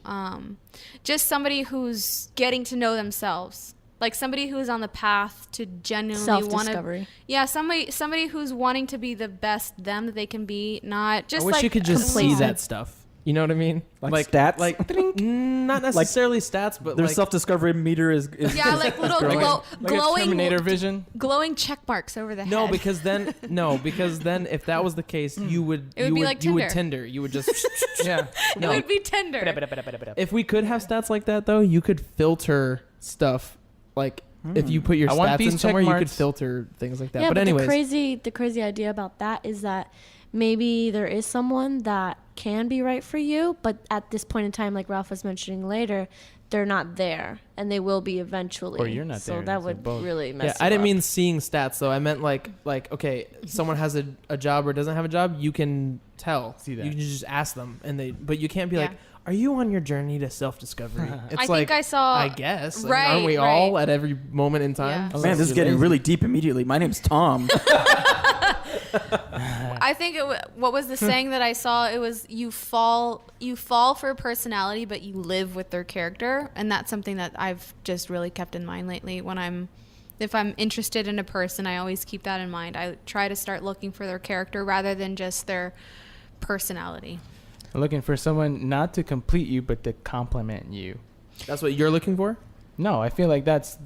Just somebody who's getting to know themselves. Like somebody who's on the path to genuinely self-discovery. Somebody who's wanting to be the best them that they can be, not just I wish like you could just see that stuff. You know what I mean? Like stats? Like not necessarily stats, but their like self-discovery meter is yeah, like little like glowing a Terminator vision. glowing check marks over the no, head. because then if that was the case, you would Tinder. You would just Yeah. it would be Tinder. If we could have stats like that though, you could filter stuff. Like if you put your I want stats these in somewhere, check you could marks. filter things like that. Yeah, but anyways, the crazy idea about that is that maybe there is someone that can be right for you, but at this point in time, like Ralph was mentioning later, they're not there, and they will be eventually. Or you're not there, So that so would both. really mess yeah, you I didn't up. mean seeing stats though. I meant like okay, someone has a job or doesn't have a job, you can tell. See that. You can just ask them, but you can't be Yeah. like, "Are you on your journey to self-discovery?" It's I like think I saw. I guess. Right, aren't we right. all at every moment in time? Yeah. Oh, man, this is getting really deep immediately. My name's Tom. I think what was the saying that I saw? It was you fall for a personality, but you live with their character, and that's something that I've just really kept in mind lately. If I'm interested in a person, I always keep that in mind. I try to start looking for their character rather than just their personality. Looking for someone not to complete you, but to complement you. That's what you're looking for? No, I feel like that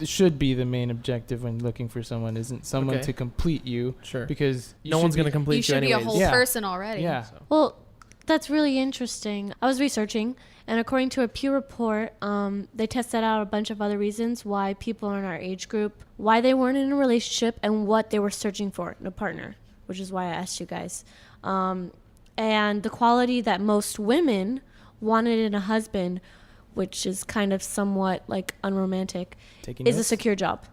should be the main objective when looking for someone. Isn't someone Okay. to complete you? Sure. Because No one's going to complete You you should be anyways. a whole Yeah. person already. Yeah. So. Well, that's really interesting. I was researching, and according to a Pew report, they tested out a bunch of other reasons why people in our age group, why they weren't in a relationship, and what they were searching for in a partner, which is why I asked you guys. And the quality that most women wanted in a husband, which is kind of somewhat like unromantic, Taking is a notes? secure job.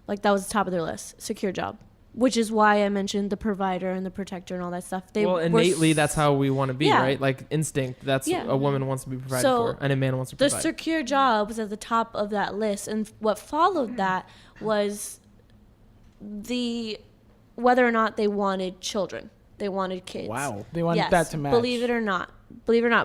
Like that was the top of their list, secure job. Which is why I mentioned the provider and the protector and all that stuff. Well, were innately, that's how we want to be, Yeah. right? Like instinct. That's Yeah. a woman wants to be provided So, for, and a man wants to the provide. secure job was at the top of that list, and what followed that was whether or not they wanted children. They wanted kids. Wow. They want Yes, that to match. Believe it or not,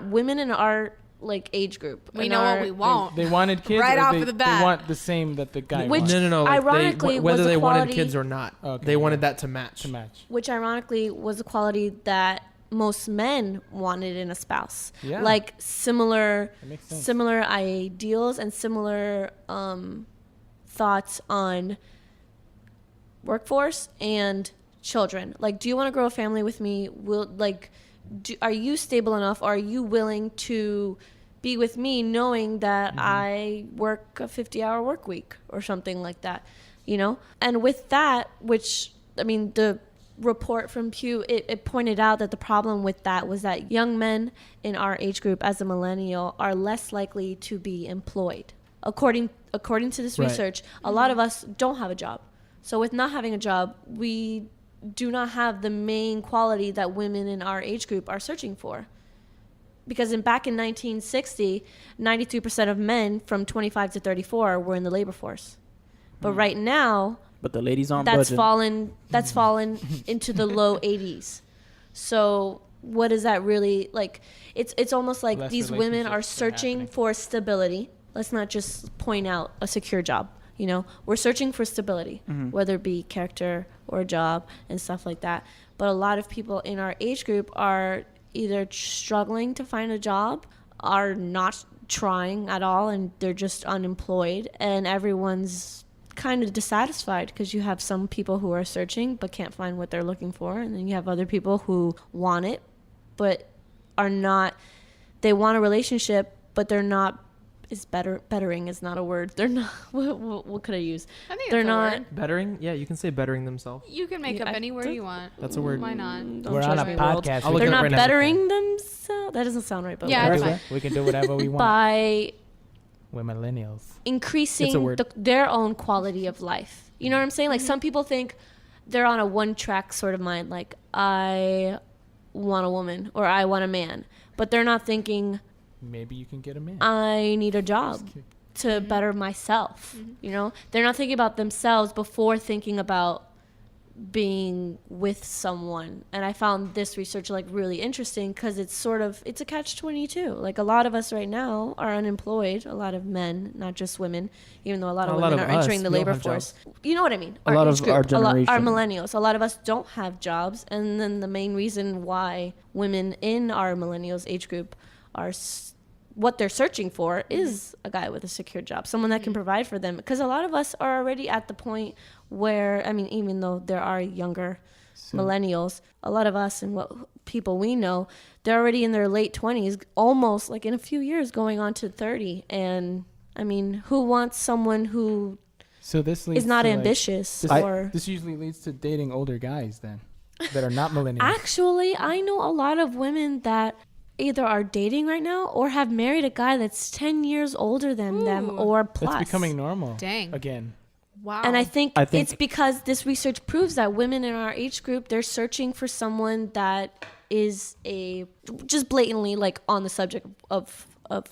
women in our like age group. We in know our- what we want. They wanted kids. Right or off they, of the bat. They want the same that the guy Which- wants No. Like ironically, whether was they a wanted quality- kids or not, Okay, they wanted yeah. that to match. to match. Which ironically was a quality that most men wanted in a spouse. Yeah. Like similar That makes sense. similar ideals and similar thoughts on workforce and children. Like, do you want to grow a family with me? Are you stable enough? Or are you willing to be with me knowing that I work a 50-hour work week or something like that, you know? And with that, which, I mean, the report from Pew, it pointed out that the problem with that was that young men in our age group as a millennial are less likely to be employed. According to this Right. research, a lot of us don't have a job. So with not having a job, we do not have the main quality that women in our age group are searching for. Because back in 1960, 93% of men from 25 to 34 were in the labor force. But right now, But the ladies on that's budget. fallen into the low 80s. So what is that really like? It's almost like Less these women are relationships are searching happening. for stability. Let's not just point out a secure job. You know, we're searching for stability, whether it be character or a job and stuff like that. But a lot of people in our age group are either struggling to find a job, are not trying at all, and they're just unemployed, and everyone's kind of dissatisfied because you have some people who are searching but can't find what they're looking for, and then you have other people who want it but are not, they want a relationship but they're not, bettering is not a word, they're not, what could I use, I think they're it's a not word. Bettering? Yeah, you can say bettering themselves. You can make Yeah, up I any word think you want. That's a word. Why not? Don't We're judge on a me, world. podcast. I'll We look They're it up not right now. bettering themselves, that doesn't sound right, but Yeah, whatever. it's fine. We can do whatever we want. By We're millennials. It's a increasing word. their own quality of life. You know what I'm saying? Like some people think they're on a one-track sort of mind, like I want a woman or I want a man, but they're not thinking Maybe you can get a man. I need a job to better myself. You know, they're not thinking about themselves before thinking about being with someone. And I found this research like really interesting because it's a catch-22. Like a lot of us right now are unemployed, a lot of men, not just women, even though a lot of A lot women of are us, entering the we don't labor have force. You know what I mean? A lot age of our group, our generation. millennials, a lot of us don't have jobs, and then the main reason why women in our millennials age group are what they're searching for is a guy with a secure job, someone that can provide for them. Because a lot of us are already at the point where, I mean, even though there are younger millennials, a lot of us and what people we know, they're already in their late 20s, almost like in a few years going on to 30. And I mean, who wants someone who So this leads is not to, like, ambitious this usually leads to dating older guys then that are not millennials. Actually, I know a lot of women that either are dating right now or have married a guy that's 10 years older than them Ooh. or plus. That's becoming normal. Dang. Again. Wow. And I think I think- it's because this research proves that women in our age group, they're searching for someone that is just blatantly like on the subject of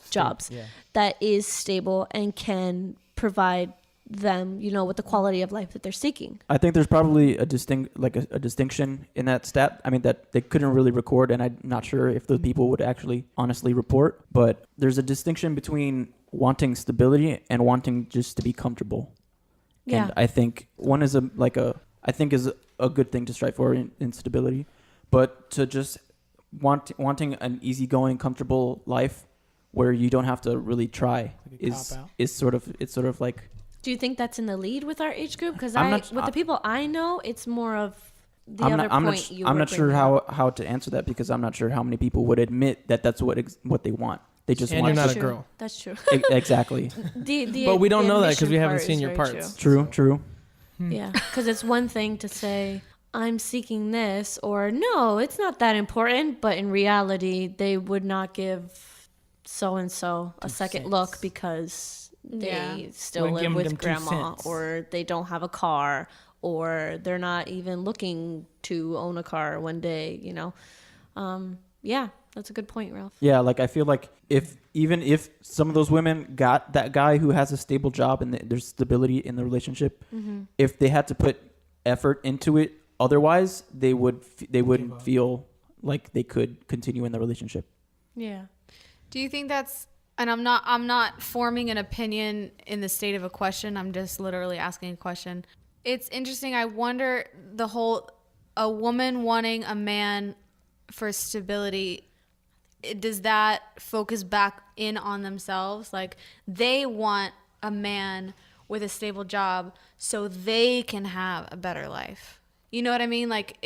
jobs, Yeah. that is stable and can provide them, you know, with the quality of life that they're seeking. I think there's probably a distinction in that stat. I mean, that they couldn't really record, and I'm not sure if the people would actually honestly report. But there's a distinction between wanting stability and wanting just to be comfortable. Yeah. And I think one is is a good thing to strive for in stability, but to just wanting an easygoing, comfortable life where you don't have to really try Like a cop-out? is sort of like. Do you think that's in the lead with our age group? Because I'm with not- the people I know, it's more of the I'm other not, I'm point not, you I'm were not sure bringing up. how to answer that because I'm not sure how many people would admit that that's what they want. They just And want you're not a True. girl. That's true. Exactly. But we don't know that 'cause we haven't ambition seen your part is very parts. True. Yeah, because it's one thing to say, I'm seeking this, or no, it's not that important. But in reality, they would not give so-and-so a second look because they Yeah. still Wouldn't live give with them 2 grandma, cents. or they don't have a car, or they're not even looking to own a car one day, you know? Yeah, that's a good point, Ralph. Yeah, like I feel like even if some of those women got that guy who has a stable job and there's stability in the relationship, if they had to put effort into it, otherwise they wouldn't feel like they could continue in the relationship. Yeah. Do you think that's, and I'm not forming an opinion in the state of a question. I'm just literally asking a question. It's interesting. I wonder a woman wanting a man for stability, does that focus back in on themselves? Like they want a man with a stable job so they can have a better life. You know what I mean? Like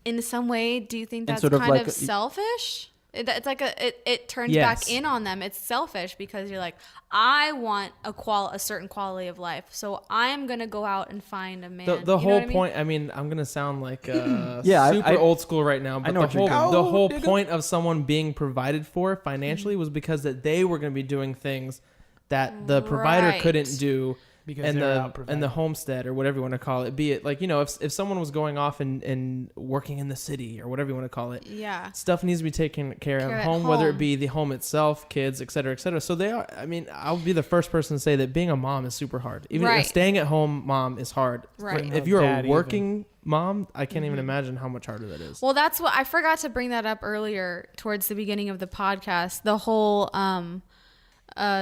in some way, do you think And that's sort of kind like of selfish? It's like it turns Yes. back in on them. It's selfish because you're like, I want a certain quality of life, so I'm gonna go out and find a man. The You know whole what I mean? point. I mean, I'm gonna sound like Yeah, super I old school right now, but know the what you're whole doing. the whole point of someone being provided for financially was because that they were gonna be doing things that the provider Right. couldn't do. Because And they're the out providing. and the homestead or whatever you want to call it, be it like, you know, if someone was going off and working in the city or whatever you want to call it, Yeah. stuff needs to be taken care of Care at at home, whether it home. be the home itself, kids, et cetera, et cetera. So they are. I mean, I'll be the first person to say that being a mom is super hard. Even Right. staying at home mom is hard. Right. If you're a Dad even. working mom, I can't Mm-hmm. even imagine how much harder that is. Well, that's what I forgot to bring that up earlier towards the beginning of the podcast. The whole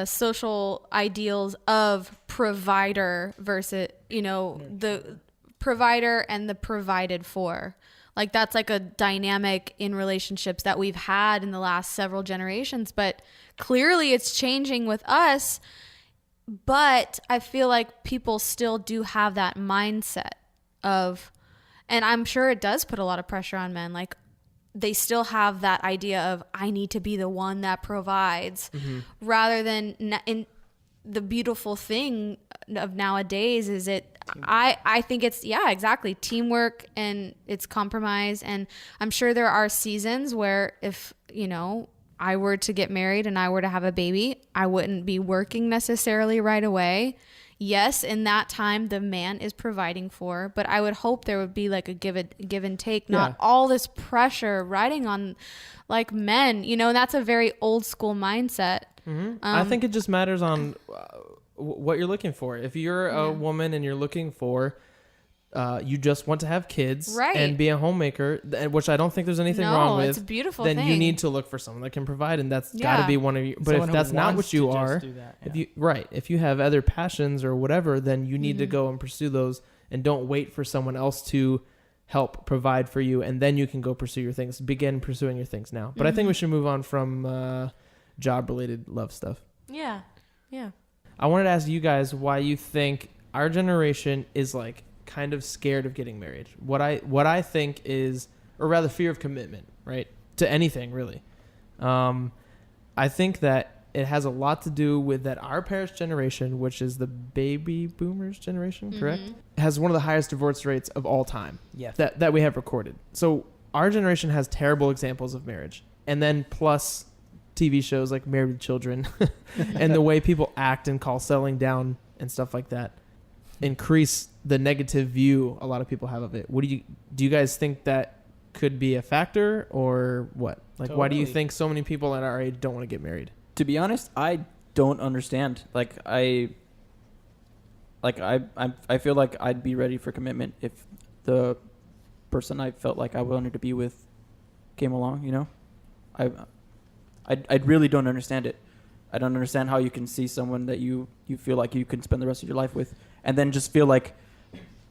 social ideals of provider versus, you know, the provider and the provided for. Like that's like a dynamic in relationships that we've had in the last several generations, but clearly it's changing with us. But I feel like people still do have that mindset of, and I'm sure it does put a lot of pressure on men. Like they still have that idea of I need to be the one that provides, rather than in the beautiful thing of nowadays is I think it's, yeah, exactly, teamwork, and it's compromise. And I'm sure there are seasons where if, you know, I were to get married and I were to have a baby, I wouldn't be working necessarily right away. Yes, in that time the man is providing for, but I would hope there would be like a give and take, not Yeah. all this pressure riding on like men, you know, and that's a very old school mindset. I think it just matters on what you're looking for. If you're a woman and you're looking for, you just want to have kids Right. and be a homemaker, which I don't think there's anything No, wrong with. it's a beautiful then you thing. need to look for someone that can provide, and that's got to Yeah. be one of you. But Someone if who that's not wants what you to just are, do that, if you have other passions or whatever, then you need to go and pursue those, and don't wait for someone else to help provide for you, and then you can go pursue your things. Begin pursuing your things now. But I think we should move on from job-related love stuff. Yeah. Yeah. I wanted to ask you guys why you think our generation is like kind of scared of getting married. What I think is, or rather fear of commitment, right? To anything really. I think that it has a lot to do with that our parents' generation, which is the baby boomers generation, correct? Has one of the highest divorce rates of all time. Yeah. That we have recorded. So our generation has terrible examples of marriage. And then plus TV shows like Married with Children and the way people act and call settling down and stuff like that increase the negative view a lot of people have of it. Do you guys think that could be a factor, or what? Like, why do you Totally. think so many people at our age don't want to get married? To be honest, I don't understand. I feel like I'd be ready for commitment if the person I felt like I wanted to be with came along, you know? I really don't understand it. I don't understand how you can see someone that you feel like you can spend the rest of your life with, and then just feel like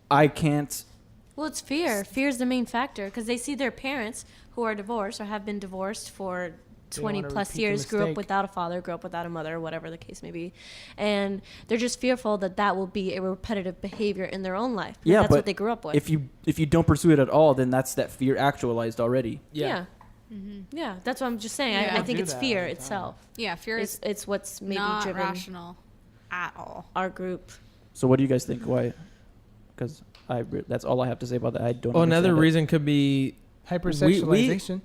I can't. Well, it's fear. Fear is the main factor because they see their parents who are divorced or have been divorced for They 20 wanna plus repeat the years, grew up mistake. without a father, grew up without a mother, whatever the case may be. And they're just fearful that that will be a repetitive behavior in their own life. Yeah, That's but what they grew up with. If you don't pursue it at all, then that's that fear actualized already. Yeah. Yeah, that's what I'm just saying. Yeah. I think Do it's that fear all the time. itself. Yeah, fear is It's what's maybe not driven rational at all. our group. So what do you guys think? Why? Because that's all I have to say about that. I don't. Well, another understand it. reason could be Hypersexualization.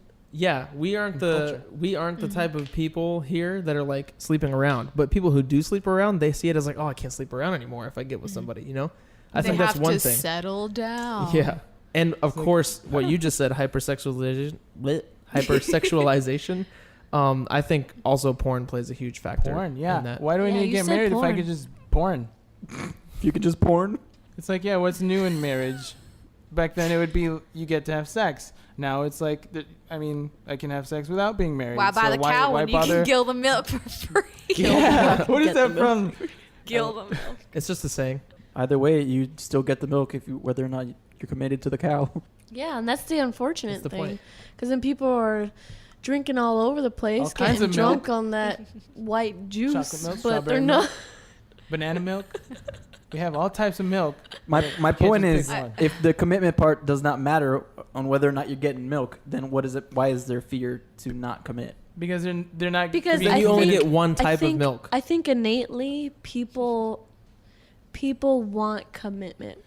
we aren't culture. the type of people here that are like sleeping around. But people who do sleep around, they see it as like, oh, I can't sleep around anymore if I get with somebody, you know? I think that's one thing. Settle down. Yeah. And of course, what you just said, hypersexualization, I think also porn plays a huge factor. Porn, in yeah. that. Why do I Yeah, need to you get said married if I porn. could just porn? If you could just porn. It's like, yeah, what's new in marriage? Back then, it would be you get to have sex. Now it's like, I can have sex without being married. Why buy so the cow why when you bother? can gill the milk for free? Yeah, what is Get that the from? Gill the milk. It's just a saying. Either way, you still get the milk whether or not you're committed to the cow. Yeah, and that's the unfortunate That's the thing. point. Because then people are drinking all over the place, All kinds getting of drunk milk. on that white juice, Chocolate milk, but they're strawberry not. milk. Banana milk. We have all types of milk. My point just is, pick one. if the commitment part does not matter on whether or not you're getting milk, then what is it? Why is there fear to not commit? Because they're not. Because Then I you only think- get one I type think, of milk. I think innately people want commitment,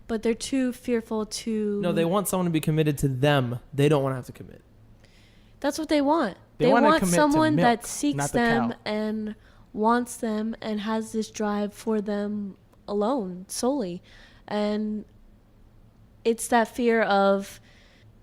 but they're too fearful to. No, they want someone to be committed to them. They don't want to have to commit. That's what they want. They They wanna want commit to someone milk, that seeks not the them cow. and wants them and has this drive for them alone, solely. And it's that fear of,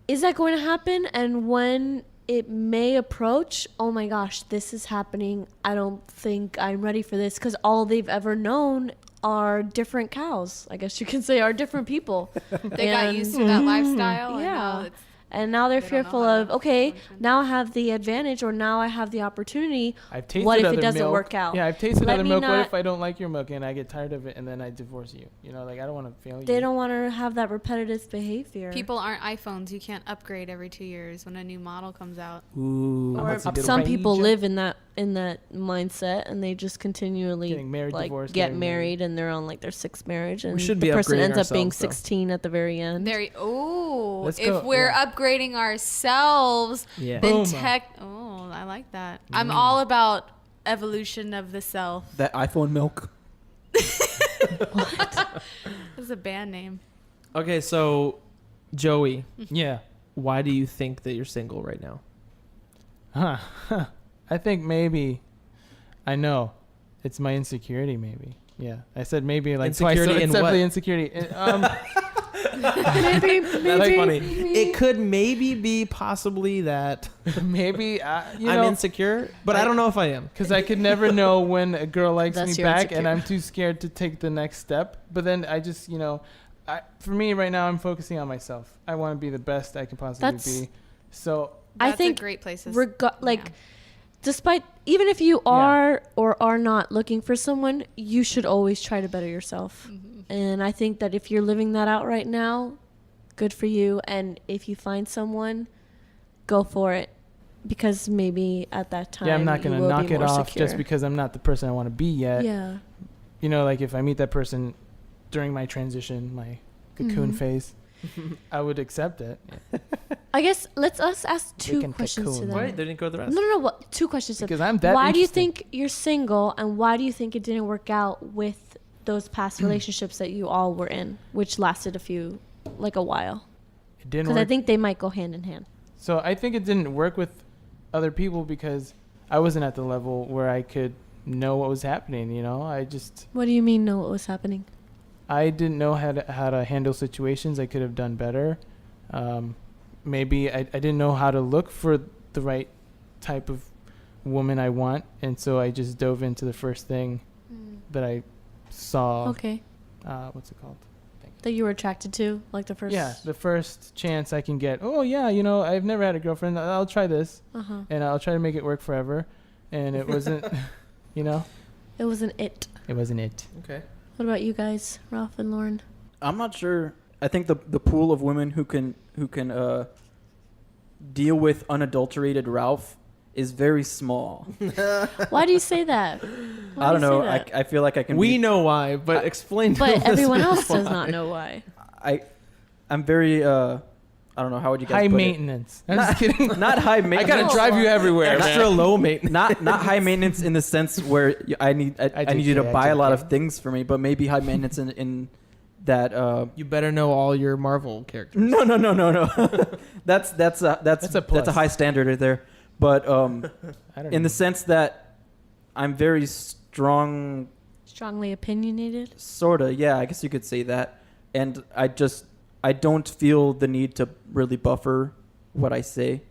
is that going to happen? And when it may approach, oh my gosh, this is happening. I don't think I'm ready for this, because all they've ever known are different cows. I guess you can say are different people. They got And- used to that lifestyle. and Yeah. now it's- And now they're They don't know fearful how to of, okay, function. now I have the advantage, or now I have the opportunity. I've tasted What if it other doesn't milk. work out? Yeah, I've tasted Let other me milk. What not- if I don't like your milk and I get tired of it and then I divorce you? You know, like I don't want to fail you. They don't want to have that repetitive behavior. People aren't iPhones. You can't upgrade every 2 years when a new model comes out. Ooh, or that's a good some one. people live in that mindset, and they just continually Getting married, like divorced, get getting married. married, and they're on like their 6th marriage, and should the be person upgrading ends up being ourselves, though. 16 at the very end. Let's If go, we're yeah. upgrading ourselves, Yeah. then Boom. I like that. I'm all about evolution of the self. That iPhone milk. That's a band name. Okay, so Joey, Yeah. why do you think that you're single right now? Huh. I think maybe. I know. It's my insecurity, maybe. Yeah. I said maybe like twice. So Insecurity it's in what? definitely insecurity. maybe, That's funny. It could maybe be possibly that maybe, you I'm know, insecure, but I don't know if I am. because I could never know when a girl likes Thus me you're back, and insecure. I'm too scared to take the next step. But then I just, for me right now, I'm focusing on myself. I want to be the best I can possibly That's- be. So That's I think a great place to like, despite, even if you are or are not looking for someone, you should always try to better yourself. And I think that if you're living that out right now, good for you. And if you find someone, go for it, because maybe at that time, yeah, I'm not you gonna will knock be it more off secure. just because I'm not the person I want to be yet. Yeah. Like if I meet that person during my transition, my cocoon Mhm. phase, I would accept it. I guess let's ask two can questions to cocoon. them. Wait, they didn't go with the rest. No. What? Two questions to them. Because I'm that Why do you interesting. think you're single, and why do you think it didn't work out with those past relationships that you all were in, which lasted a while? It didn't Because work? I think they might go hand in hand. So I think it didn't work with other people because I wasn't at the level where I could know what was happening. What do you mean? Know what was happening? I didn't know how to handle situations. I could have done better. Maybe I didn't know how to look for the right type of woman I want, and so I just dove into the first thing that I saw. Okay. What's it called? That you were attracted to, like the first. Yeah, the first chance I can get. Oh yeah, I've never had a girlfriend. I'll try this, Uh-huh. and I'll try to make it work forever. And it wasn't, It wasn't it. it wasn't it. Okay. What about you guys, Ralph and Lauren? I'm not sure. I think the pool of women who can deal with unadulterated Ralph is very small. Why do you say that? Why I do don't you know. say that? I feel like I can. We be, know why, but explain to But the everyone listeners else does why. not know why. I'm very. I don't know how would you guys High put maintenance. I'm just kidding. it? Not high I maintenance. gotta drive you everywhere, Extra man. low maintenance. not high maintenance in the sense where I need you to JK, buy a lot of JK. things for me, but maybe high maintenance in that. You better know all your Marvel characters. No. that's a plus. a high standard right there. But I don't in know. the sense that I'm very strong, Strongly opinionated. sorta. Yeah, I guess you could say that. And I don't feel the need to really buffer what I say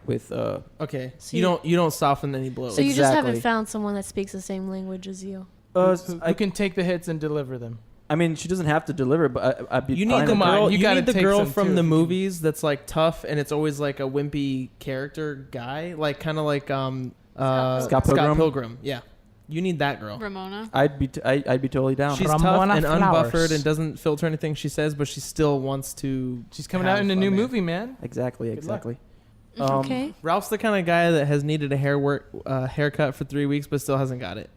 with Okay. So you don't soften any blows. So you just haven't Exactly. found someone that speaks the same language as you. who can take the hits and deliver them. I mean, she doesn't have to deliver, but I'd be You fine need the with Come on, that. girl. you You, gotta need the take girl some from too the if you- movies that's like tough, and it's always like a wimpy character guy, like kind of like Scott Pilgrim? Pilgrim. Yeah, you need that girl. Ramona. I'd be totally down. She's Ramona tough and Flowers. unbuffered and doesn't filter anything she says, but she still wants to. She's coming out have in a new man. movie, man. Exactly. Good luck. Okay. Ralph's the kind of guy that has needed a haircut for 3 weeks, but still hasn't got it.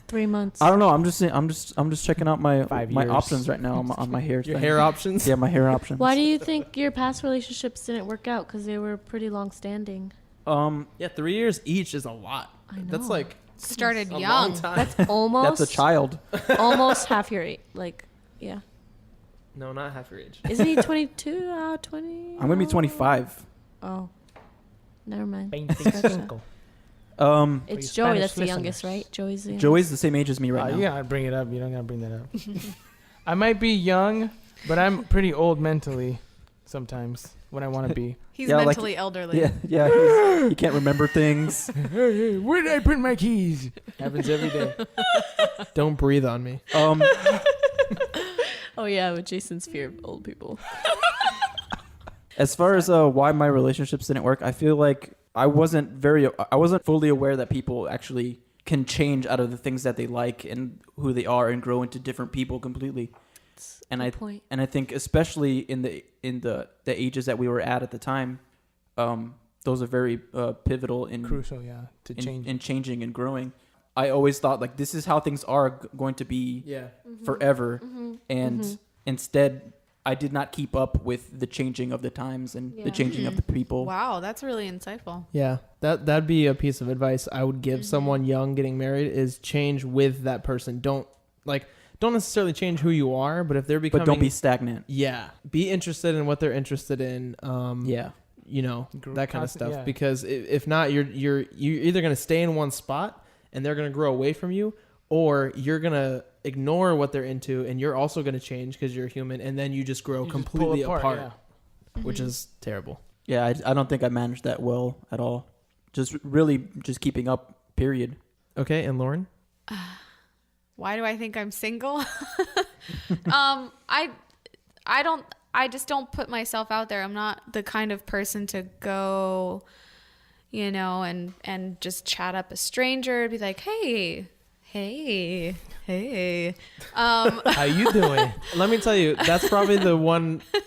3 months? I don't know. I'm just checking out my 5 my years. options right now on my hair. Your thing. hair options. Yeah, my hair options. Why do you think your past relationships didn't work out? Because they were pretty long standing. Yeah, 3 years each is a lot. I know. That's like Started a young. long time. That's almost That's a child. almost half your age. Like, yeah. No, not half your age. Isn't he 22? 20? I'm gonna be 25. Oh, never mind. 25. It's For Joey. Spanish That's the youngest, listeners. right? Joey's the youngest. Joey's the same age as me right now. You gotta bring it up. You don't gotta bring that up. I might be young, but I'm pretty old mentally sometimes when I want to be. He's Yeah, like- mentally elderly. Yeah. He can't remember things. Hey, where did I put my keys? Happens every day. Don't breathe on me. Oh yeah, with Jason's fear of old people. As far as why my relationships didn't work, I feel like I wasn't fully aware that people actually can change out of the things that they like and who they are and grow into different people completely. And Good point. I think especially in the ages that we were at the time, those are very pivotal in Crucial, yeah, to change. in changing and growing. I always thought like this is how things are going to be Yeah. forever, and instead I did not keep up with the changing of the times and Yeah. the changing of the people. Wow, that's really insightful. Yeah, that'd be a piece of advice I would give someone young getting married is change with that person. Don't necessarily change who you are, but if they're becoming, But don't be stagnant. yeah, be interested in what they're interested in. Yeah. You know, that kind of Constant- stuff. yeah. Because if not, you're either gonna stay in one spot and they're gonna grow away from you, or you're gonna ignore what they're into and you're also gonna change because you're human, and then you just grow You just completely pull apart, yeah. which is terrible. Yeah, I don't think I managed that well at all. Just keeping up, period. Okay, and Lauren? Why do I think I'm single? I just don't put myself out there. I'm not the kind of person to go, and just chat up a stranger and be like, hey. How you doing? Let me tell you, that's probably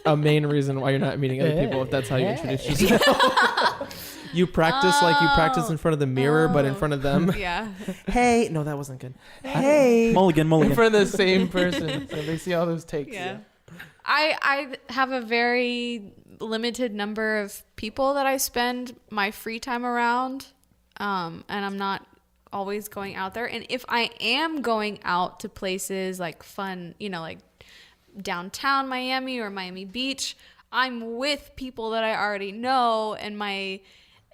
a main reason why you're not meeting other people, if that's how you introduce yourself. You practice like you practice in front of the mirror, but in front of them. Yeah. Hey, no, that wasn't good. Hey, Mulligan. In front of the same person, so they see all those takes. Yeah. I have a very limited number of people that I spend my free time around, and I'm not always going out there. And if I am going out to places like fun, like downtown Miami or Miami Beach, I'm with people that I already know, and my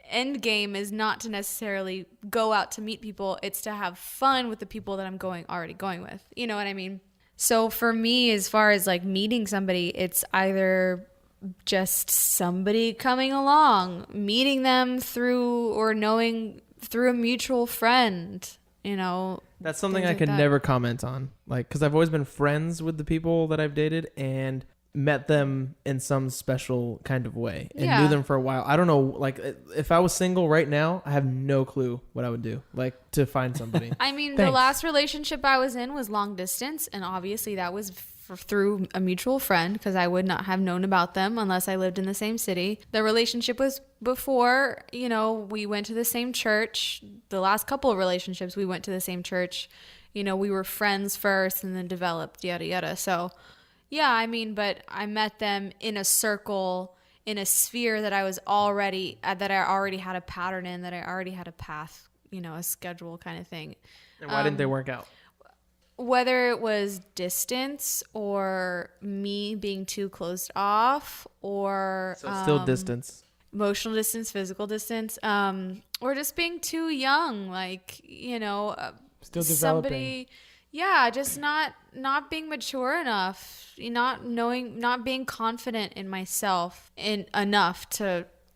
end game is not to necessarily go out to meet people. It's to have fun with the people that I'm already going with. You know what I mean? So for me, as far as like meeting somebody, it's either just somebody coming along, meeting them through or knowing through a mutual friend, that's something things I like could that. never comment on. Like, because I've always been friends with the people that I've dated and met them in some special kind of way and Yeah. knew them for a while. I don't know, like if I was single right now, I have no clue what I would do, like to find somebody. I mean, the last relationship I was in was long distance, and obviously that was through a mutual friend, because I would not have known about them unless I lived in the same city. The relationship was before, we went to the same church. The last couple of relationships, we went to the same church. We were friends first and then developed, yada, yada. So, yeah, I mean, but I met them in a circle, in a sphere that I already had a pattern in, that I already had a path, a schedule kind of thing. And why didn't they work out? Whether it was distance or me being too closed off, or So still distance. emotional distance, physical distance, or just being too young, Still developing. somebody, just not being mature enough, not being confident in myself enough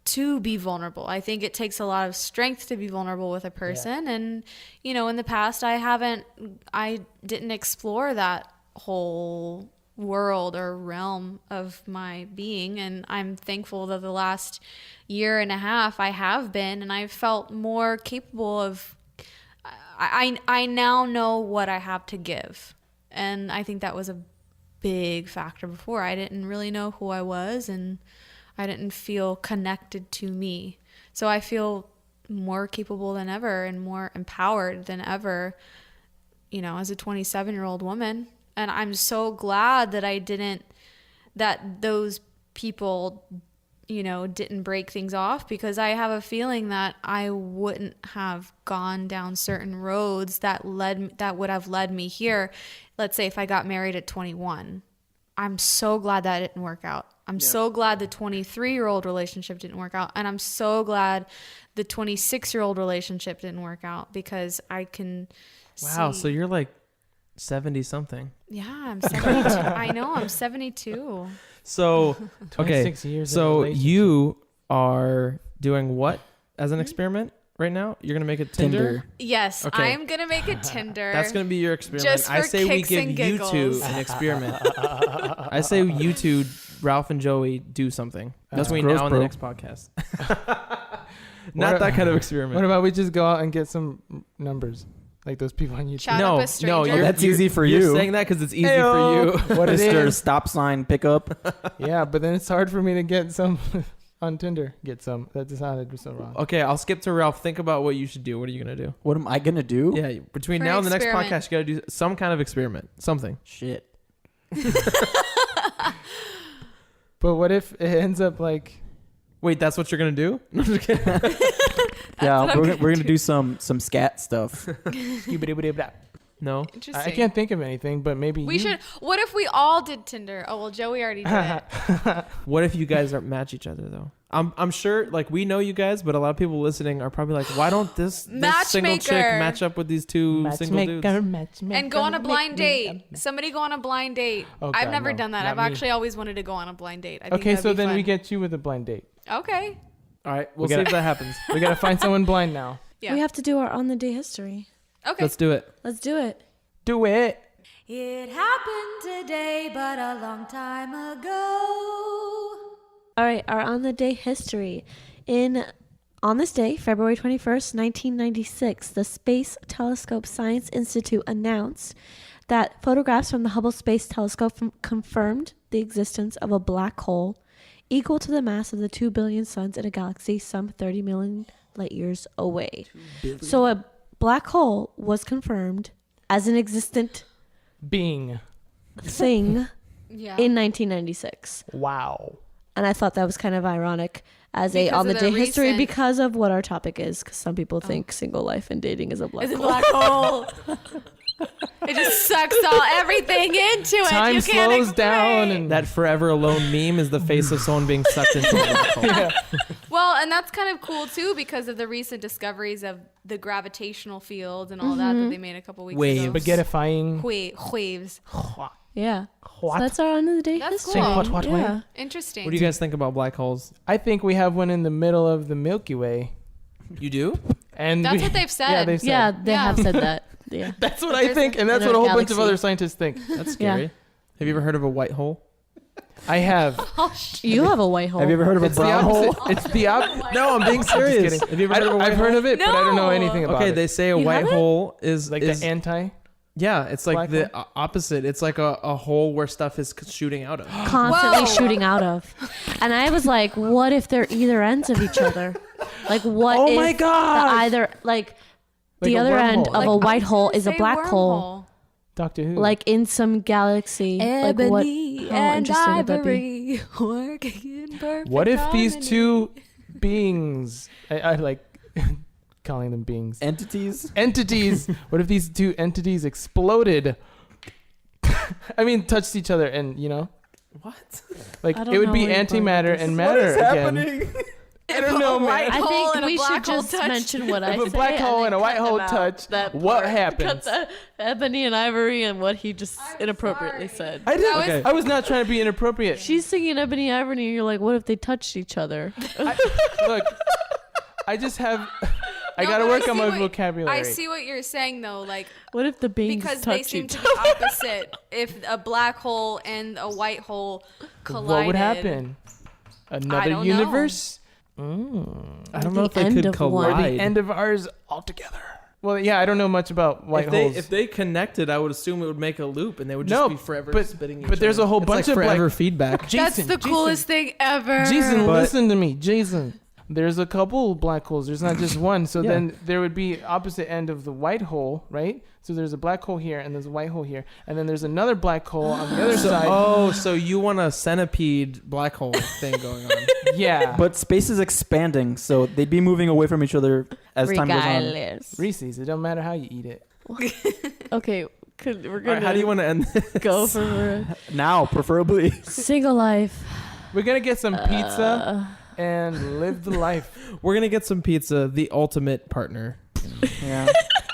to be vulnerable. I think it takes a lot of strength to be vulnerable with a person. Yeah. And, in the past, I didn't explore that whole world or realm of my being. And I'm thankful that the last year and a half I have been, and I've felt more capable of, I now know what I have to give. And I think that was a big factor before. I didn't really know who I was, and I didn't feel connected to me. So I feel more capable than ever and more empowered than ever as a 27-year-old woman. And I'm so glad that that those people, didn't break things off, because I have a feeling that I wouldn't have gone down certain roads that would have led me here. Let's say if I got married at 21. I'm so glad that didn't work out. I'm so glad the 23-year-old relationship didn't work out. And I'm so glad the 26-year-old relationship didn't work out, because I can Wow, see. so you're like 70 something. Yeah, I'm 72. I know, I'm 72. So, okay. 26 years. So in a you are doing what as an experiment right now? You're going to make a Tinder? Yes, Okay. I am going to make a Tinder. That's going to be your experiment. Just I for say we kicks give and you two giggles. an experiment. I say you two, Ralph and Joey, do something between gross, now and bro. the next podcast. Not that kind of experiment. What about we just go out and get some numbers, like those people on YouTube? Chat No, up a no, stranger. That's easy for You're you. saying that because it's easy Heyo. for you. What it Mr. is? Stop sign pickup. Yeah, but then it's hard for me to get some on Tinder. Get some. That sounded so wrong. Okay, I'll skip to Ralph. Think about what you should do. What are you going to do? What am I gonna do? Yeah, between For now an and the next experiment. podcast, you got to do some kind of experiment. Something. Shit. But what if it ends up like? Wait, that's what you're going to do? No, I'm just kidding. Yeah, what I'm we're gonna do some scat stuff. No. Interesting. I can't think of anything, but maybe We you. should. What if we all did Tinder? Oh well, Joey already did it. What if you guys are match each other though? I'm sure like we know you guys, but a lot of people listening are probably like, why don't this single chick Matchmaker. match up with these two single dudes? Matchmaker, And go on a blind date. Somebody go on a blind date. Oh, I've God, never no, done that. not I've me. actually always wanted to go on a blind date. I think Okay, that'd so be then we fun. get you with a blind date. Okay. All right, we'll We see gotta- if that happens. We gotta find someone blind now. Yeah. We have to do our on the day history. Okay. Let's do it. Let's do it. Do it. It happened today, but a long time ago. All right, our on the day history. On this day, February 21st, 1996, the Space Telescope Science Institute announced that photographs from the Hubble Space Telescope confirmed the existence of a black hole equal to the mass of the 2 billion suns in a galaxy some 30 million light years away. So a black hole was confirmed as an existent Being. thing Yeah. in 1996. Wow. And I thought that was kind of ironic as Because a on the of day the history recent- because of what our topic is. Because some people think single life and dating is a black It's a hole. black hole. It just sucks everything into it. Time You can't slows down explain. and That forever alone meme is the face of someone being sucked into a black hole. Well, and that's kind of cool too because of the recent discoveries of the gravitational field and all that they made a couple weeks Waves. ago. spaghettifying. Waves. Yeah. So What? that's our on the day That's history. cool. What, yeah. Interesting. What do you guys think about black holes? I think we have one in the middle of the Milky Way. You do? And That's we- what they've said. Yeah, they've said. Yeah, they Yeah. have said that. Yeah. That's what But I there's think, and that's in what a our whole bunch of galaxy. other scientists think. That's scary. Yeah. Have you ever heard of a white hole? I have. You have a white hole. Have you ever heard of a It's the brown hole? opposite. It's the opposite. No, I'm being serious. kidding. Have you ever heard of a white I've heard hole? of it, but I don't know No. anything about Okay, it. they say a You white haven't? hole is Like is, the anti. yeah, it's like black the opposite. It's like a hole where stuff is shooting out of. constantly Whoa. shooting out of. And I was like, what if they're either ends of each other? Like, what Oh if my God. the either, like the a other end wormhole. of a white hole is a Say black hole? wormhole. Doctor Who. Like in some galaxy. Like what? Ebony How and interesting would that be? ivory working in perfect What if these harmony. two beings, I like calling them beings, Entities. entities, what if these two entities exploded? I mean, touched each other and, What? like I don't it would know be where you're going antimatter with and this. matter again. I don't know, man. I hole think and a we should black hole just touch. mention what I If a say black hole then and a white cut hole them out. touch, That what part. happens? Cut the Ebony and Ivory and what he just inappropriately said. I did. That was- Okay. I was not trying to be inappropriate. She's singing Ebony and Ivory and you're like, what if they touched each other? Look, I just have. I No, gotta but work I on see my what- vocabulary. I see what you're saying though, like What if the beings because they touch seem each to other? be opposite. If a black hole and a white hole collided, What would happen? Another don't know. universe? I don't Or know the if they end could of one. Or collide. the end of ours altogether? Well, yeah, I don't know much about white holes. If they connected, I would assume it would make a loop, and they would just No, be forever but- spitting. but each there's other. a whole It's bunch like of, forever like- feedback. That's Jason, the coolest thing ever. Jason, But- listen to me, Jason. There's a couple black holes. There's not just one. So Yeah. then there would be opposite end of the white hole, right? So there's a black hole here, and there's a white hole here, and then there's another black hole on the other side. Oh, so you want a centipede black hole thing going on? Yeah. But space is expanding, so they'd be moving away from each other as time goes on. Regardless. Reese's. It don't matter how you eat it. Okay, we're All gonna right, how do you want to end this? go for Now, preferably. single life. We're gonna get some pizza and live the life. We're gonna get some pizza. The ultimate partner. Yeah.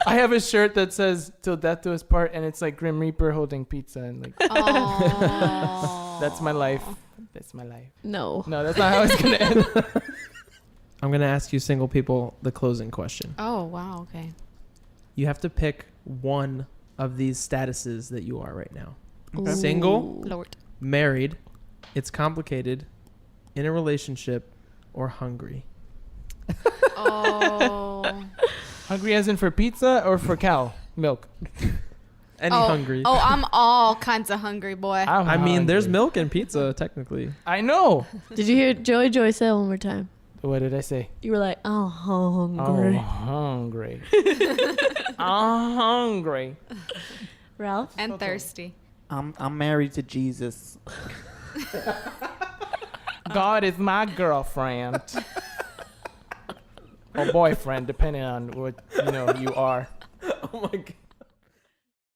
I have a shirt that says "Till death do us part," and it's like Grim Reaper holding pizza, and like Oh. that's my life. That's my life. No. No, that's not how it's gonna end. I'm gonna ask you single people the closing question. Oh, wow. Okay. You have to pick one of these statuses that you are right now. Ooh. Single, Lord. married, it's complicated, in a relationship, or hungry. Oh. Hungry as in for pizza or for cow milk? Any oh, hungry. Oh, I'm all kinds of hungry, boy. I mean, there's hungry. milk and pizza, technically. I know. Did you hear Joey say it one more time? What did I say? You were like, oh, hungry. Oh, hungry. I'm hungry. Ralph? And thirsty. I'm married to Jesus. God is my girlfriend. Or boyfriend, depending on what you are. Oh my god.